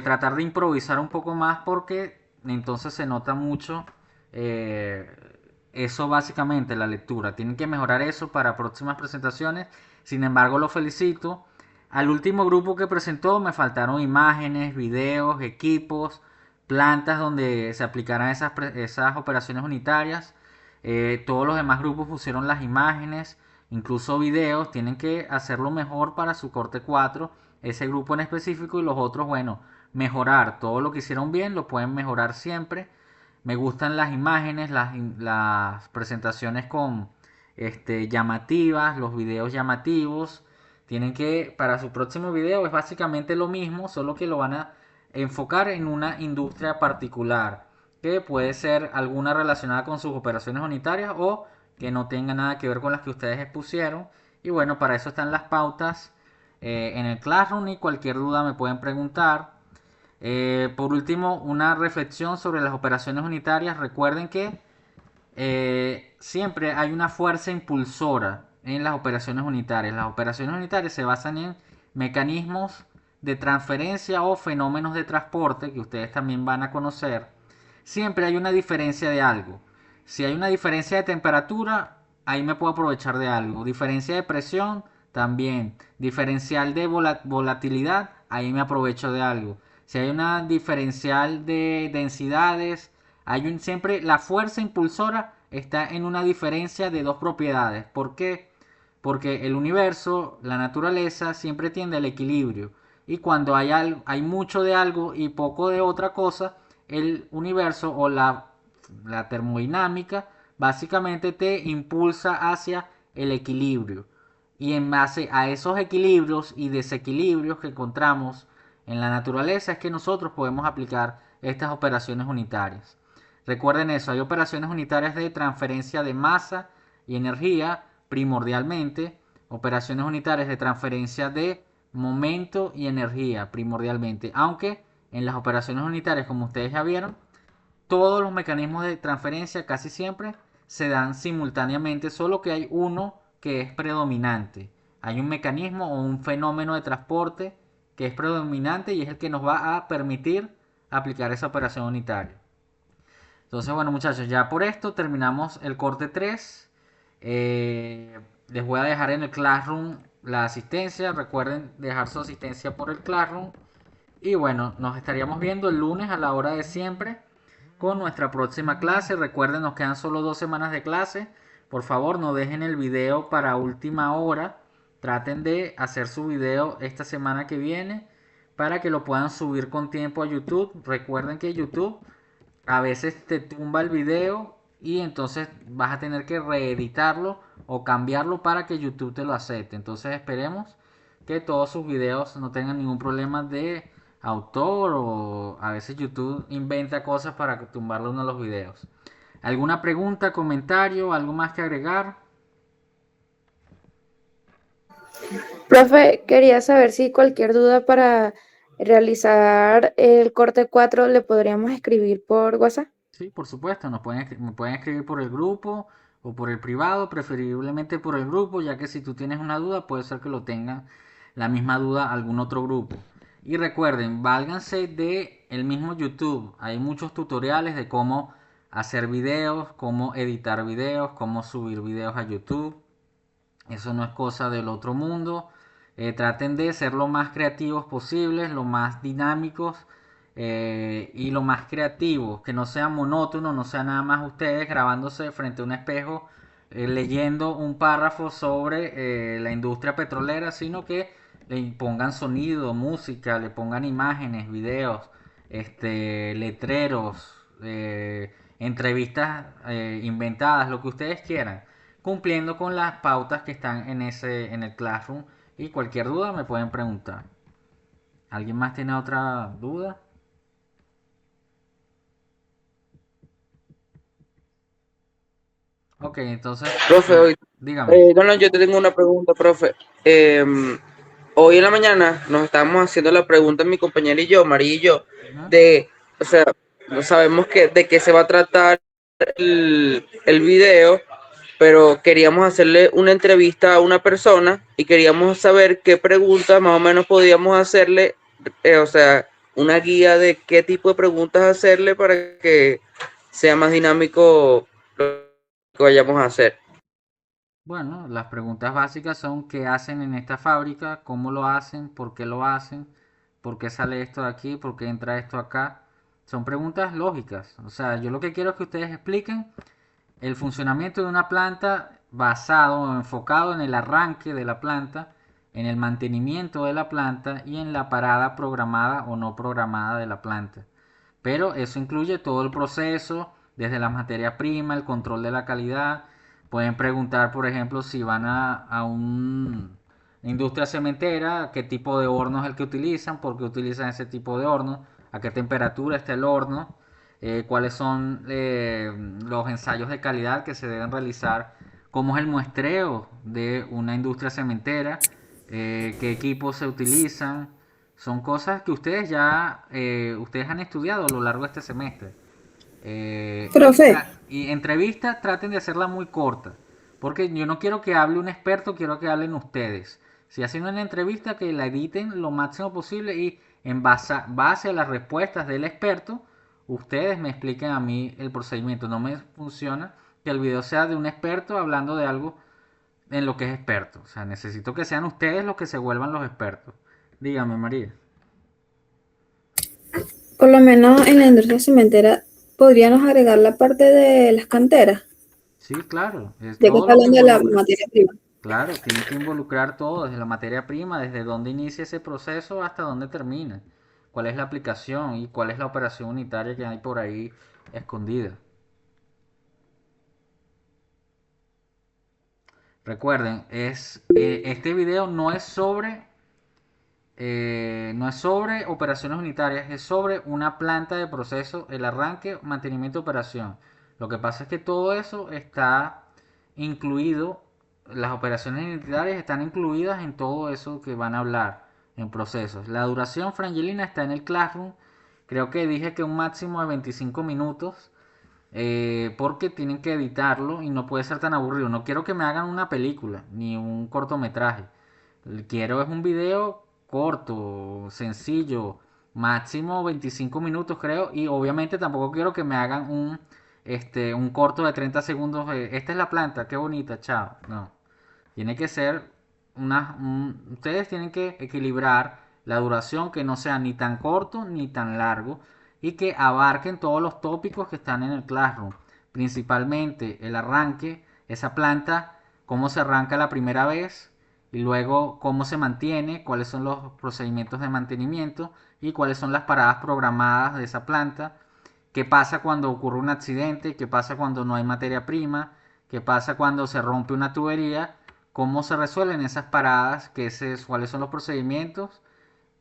tratar de improvisar un poco más, porque entonces se nota mucho eso básicamente, la lectura. Tienen que mejorar eso para próximas presentaciones. Sin embargo, los felicito. Al último grupo que presentó me faltaron imágenes, videos, equipos, plantas donde se aplicaran esas operaciones unitarias. Todos los demás grupos pusieron las imágenes, incluso videos. Tienen que hacerlo mejor para su corte 4, ese grupo en específico, y los otros, bueno, mejorar. Todo lo que hicieron bien lo pueden mejorar siempre. Me gustan las imágenes, las presentaciones con llamativas, los videos llamativos. Tienen que, para su próximo video es básicamente lo mismo, solo que lo van a enfocar en una industria particular, que puede ser alguna relacionada con sus operaciones unitarias o que no tenga nada que ver con las que ustedes expusieron. Y bueno, para eso están las pautas en el Classroom, y cualquier duda me pueden preguntar. Por último, una reflexión sobre las operaciones unitarias. Recuerden que siempre hay una fuerza impulsora en las operaciones unitarias. Las operaciones unitarias se basan en mecanismos de transferencia o fenómenos de transporte que ustedes también van a conocer. Siempre hay una diferencia de algo. Si hay una diferencia de temperatura, ahí me puedo aprovechar de algo. Diferencia de presión, también. Diferencial de volatilidad, ahí me aprovecho de algo. Si hay una diferencial de densidades, siempre la fuerza impulsora está en una diferencia de dos propiedades. ¿Por qué? Porque el universo, la naturaleza, siempre tiende al equilibrio. Y cuando hay mucho de algo y poco de otra cosa, el universo o la termodinámica básicamente te impulsa hacia el equilibrio. Y en base a esos equilibrios y desequilibrios que encontramos en la naturaleza es que nosotros podemos aplicar estas operaciones unitarias. Recuerden eso, hay operaciones unitarias de transferencia de masa y energía primordialmente, operaciones unitarias de transferencia de momento y energía primordialmente, aunque en las operaciones unitarias, como ustedes ya vieron, todos los mecanismos de transferencia casi siempre se dan simultáneamente, solo que hay uno que es predominante. Hay un mecanismo o un fenómeno de transporte que es predominante y es el que nos va a permitir aplicar esa operación unitaria. Entonces, bueno, muchachos, ya por esto terminamos el corte 3. Les voy a dejar en el Classroom la asistencia. Recuerden dejar su asistencia por el Classroom. Y bueno, nos estaríamos viendo el lunes a la hora de siempre con nuestra próxima clase. Recuerden, nos quedan solo 2 semanas de clase. Por favor, no dejen el video para última hora. Traten de hacer su video esta semana que viene para que lo puedan subir con tiempo a YouTube. Recuerden que YouTube a veces te tumba el video y entonces vas a tener que reeditarlo o cambiarlo para que YouTube te lo acepte. Entonces esperemos que todos sus videos no tengan ningún problema de autor, o a veces YouTube inventa cosas para tumbarle uno de los videos. ¿Alguna pregunta, comentario, algo más que agregar? Profe, quería saber si cualquier duda para realizar el corte 4, ¿le podríamos escribir por WhatsApp? Sí, por supuesto, me pueden escribir por el grupo o por el privado, preferiblemente por el grupo, ya que si tú tienes una duda, puede ser que lo tengan la misma duda algún otro grupo. Y recuerden, válganse de el mismo YouTube. Hay muchos tutoriales de cómo hacer videos, cómo editar videos, cómo subir videos a YouTube. Eso no es cosa del otro mundo. Traten de ser lo más creativos posibles, lo más dinámicos y lo más creativos, que no sea monótono, no sea nada más ustedes grabándose frente a un espejo, leyendo un párrafo sobre la industria petrolera, sino que le pongan sonido, música, le pongan imágenes, videos, letreros, entrevistas inventadas, lo que ustedes quieran, cumpliendo con las pautas que están en el Classroom. Y cualquier duda me pueden preguntar. ¿Alguien más tiene otra duda? Ok, entonces, Profe, hoy, dígame. no, no, yo te tengo una pregunta, profe. Hoy en la mañana nos estábamos haciendo la pregunta mi compañera y yo, María y yo, Ujú. o sea, no sabemos de qué se va a tratar el video, pero queríamos hacerle una entrevista a una persona y queríamos saber qué preguntas más o menos podíamos hacerle, o sea, una guía de qué tipo de preguntas hacerle para que sea más dinámico lo que vayamos a hacer. Bueno, las preguntas básicas son qué hacen en esta fábrica, cómo lo hacen, por qué sale esto de aquí, por qué entra esto acá. Son preguntas lógicas. O sea, yo lo que quiero es que ustedes expliquen el funcionamiento de una planta basado o enfocado en el arranque de la planta, en el mantenimiento de la planta y en la parada programada o no programada de la planta. Pero eso incluye todo el proceso, desde la materia prima, el control de la calidad. Pueden preguntar, por ejemplo, si van a una industria cementera, qué tipo de horno es el que utilizan, por qué utilizan ese tipo de horno, a qué temperatura está el horno, cuáles son los ensayos de calidad que se deben realizar, cómo es el muestreo de una industria cementera, qué equipos se utilizan. Son cosas que ustedes han estudiado a lo largo de este semestre. Profe, Y entrevistas traten de hacerla muy corta, porque yo no quiero que hable un experto, quiero que hablen ustedes. Si hacen una entrevista, que la editen lo máximo posible y en base a las respuestas del experto, ustedes me expliquen a mí el procedimiento. No me funciona que el video sea de un experto hablando de algo en lo que es experto. O sea, necesito que sean ustedes los que se vuelvan los expertos. Dígame, María. por lo menos en la industria cementera podríamos agregar la parte de las canteras, Sí, claro, es ya que todo está lo que hablando de la involucra. materia prima. Claro, tienen que involucrar todo, desde la materia prima, desde dónde inicia ese proceso hasta dónde termina. Cuál es la aplicación y cuál es la operación unitaria que hay por ahí escondida. Recuerden, este video no es sobre operaciones unitarias, es sobre una planta de proceso, el arranque, mantenimiento, operación. Lo que pasa es que todo eso está incluido, las operaciones unitarias están incluidas en todo eso que van a hablar en procesos. La duración, Frangelina, está en el Classroom. Creo que dije que un máximo de 25 minutos, porque tienen que editarlo y no puede ser tan aburrido. No quiero que me hagan una película ni un cortometraje. Quiero es un video corto, sencillo, máximo 25 minutos creo. Y obviamente tampoco quiero que me hagan un corto de 30 segundos. Esta es la planta, qué bonita, chao. No, tiene que ser ustedes tienen que equilibrar la duración, que no sea ni tan corto ni tan largo y que abarquen todos los tópicos que están en el Classroom. Principalmente el arranque, esa planta, cómo se arranca la primera vez y luego cómo se mantiene, cuáles son los procedimientos de mantenimiento y cuáles son las paradas programadas de esa planta. ¿Qué pasa cuando ocurre un accidente? ¿Qué pasa cuando no hay materia prima? ¿Qué pasa cuando se rompe una tubería? ¿Cómo se resuelven esas paradas? ¿Cuáles son los procedimientos?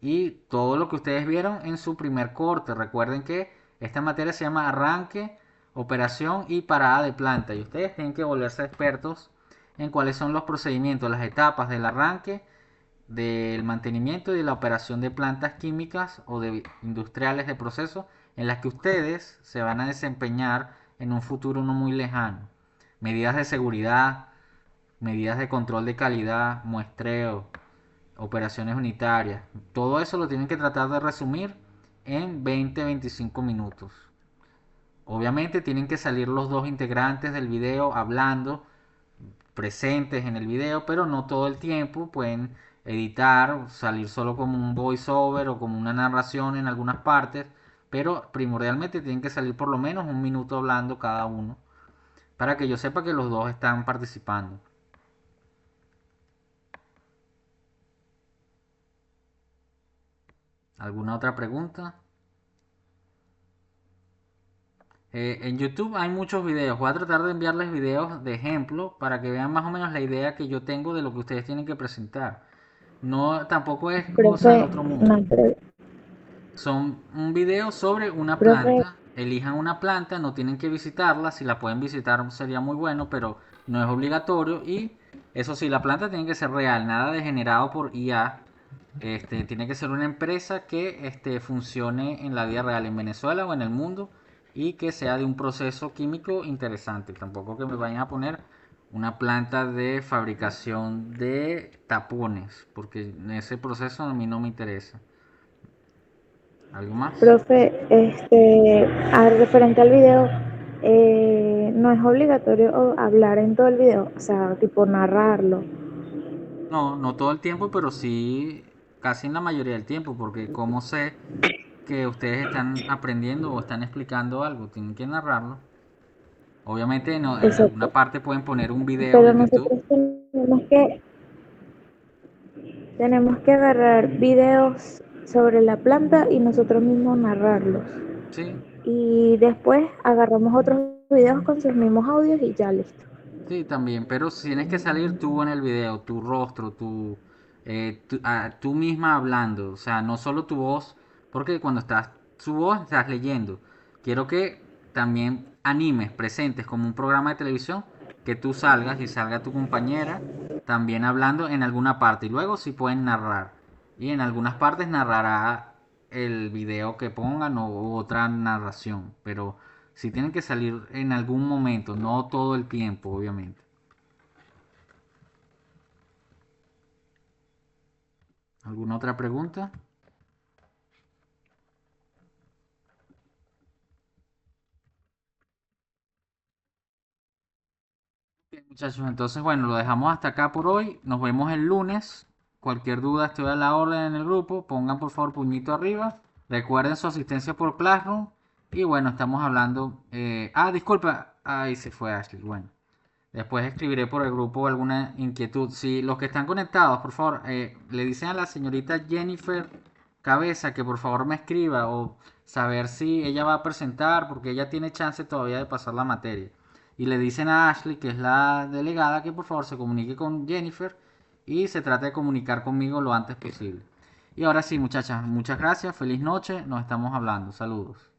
Y todo lo que ustedes vieron en su primer corte. Recuerden que esta materia se llama arranque, operación y parada de planta. Y ustedes tienen que volverse expertos en cuáles son los procedimientos, las etapas del arranque, del mantenimiento y de la operación de plantas químicas o de industriales de proceso en las que ustedes se van a desempeñar en un futuro no muy lejano. Medidas de seguridad, medidas de control de calidad, muestreo, operaciones unitarias. Todo eso lo tienen que tratar de resumir en 20-25 minutos. Obviamente tienen que salir los dos integrantes del video hablando, presentes en el video, pero no todo el tiempo. Pueden editar, salir solo como un voiceover o como una narración en algunas partes, pero primordialmente tienen que salir por lo menos un minuto hablando cada uno, para que yo sepa que los dos están participando. ¿Alguna otra pregunta? En YouTube hay muchos videos. Voy a tratar de enviarles videos de ejemplo para que vean más o menos la idea que yo tengo de lo que ustedes tienen que presentar. No, tampoco es cosa del Profe, otro no, mundo. Son un video sobre una profe, planta. Elijan una planta, no tienen que visitarla. Si la pueden visitar sería muy bueno, pero no es obligatorio. Y eso sí, la planta tiene que ser real, nada de generado por IA. Tiene que ser una empresa que funcione en la vida real, en Venezuela o en el mundo, y que sea de un proceso químico interesante. Tampoco que me vayan a poner una planta de fabricación de tapones, porque en ese proceso a mí no me interesa. ¿Algo más? profe, referente al video, no es obligatorio hablar en todo el video, o sea, tipo narrarlo. No, no todo el tiempo, pero sí casi en la mayoría del tiempo, porque como sé que ustedes están aprendiendo o están explicando algo, tienen que narrarlo. Obviamente en Exacto. alguna parte pueden poner un video Pero de YouTube. nosotros tenemos que agarrar videos sobre la planta y nosotros mismos narrarlos. Sí, Y después agarramos otros videos con sus mismos audios y ya listo. sí, también, pero si tienes que salir tú en el video, tu rostro, tú misma hablando, o sea, no solo tu voz, porque cuando estás su voz estás leyendo. Quiero que también animes, presentes como un programa de televisión, que tú salgas y salga tu compañera también hablando en alguna parte y luego sí pueden narrar. Y en algunas partes narrará el video que pongan o otra narración, pero si tienen que salir en algún momento, no todo el tiempo, obviamente. ¿Alguna otra pregunta? Bien, muchachos, entonces bueno, lo dejamos hasta acá por hoy. Nos vemos el lunes. Cualquier duda estoy a la orden en el grupo. Pongan por favor puñito arriba. Recuerden su asistencia por Classroom. Y bueno, estamos hablando... disculpa. Ahí se fue Ashley. Bueno. Después escribiré por el grupo alguna inquietud. Si los que están conectados, por favor, le dicen a la señorita Jennifer Cabeza que por favor me escriba o saber si ella va a presentar, porque ella tiene chance todavía de pasar la materia. Y le dicen a Ashley, que es la delegada, que por favor se comunique con Jennifer y se trate de comunicar conmigo lo antes posible. Y ahora sí, muchachas, muchas gracias, feliz noche, nos estamos hablando. Saludos.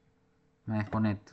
Me desconecto.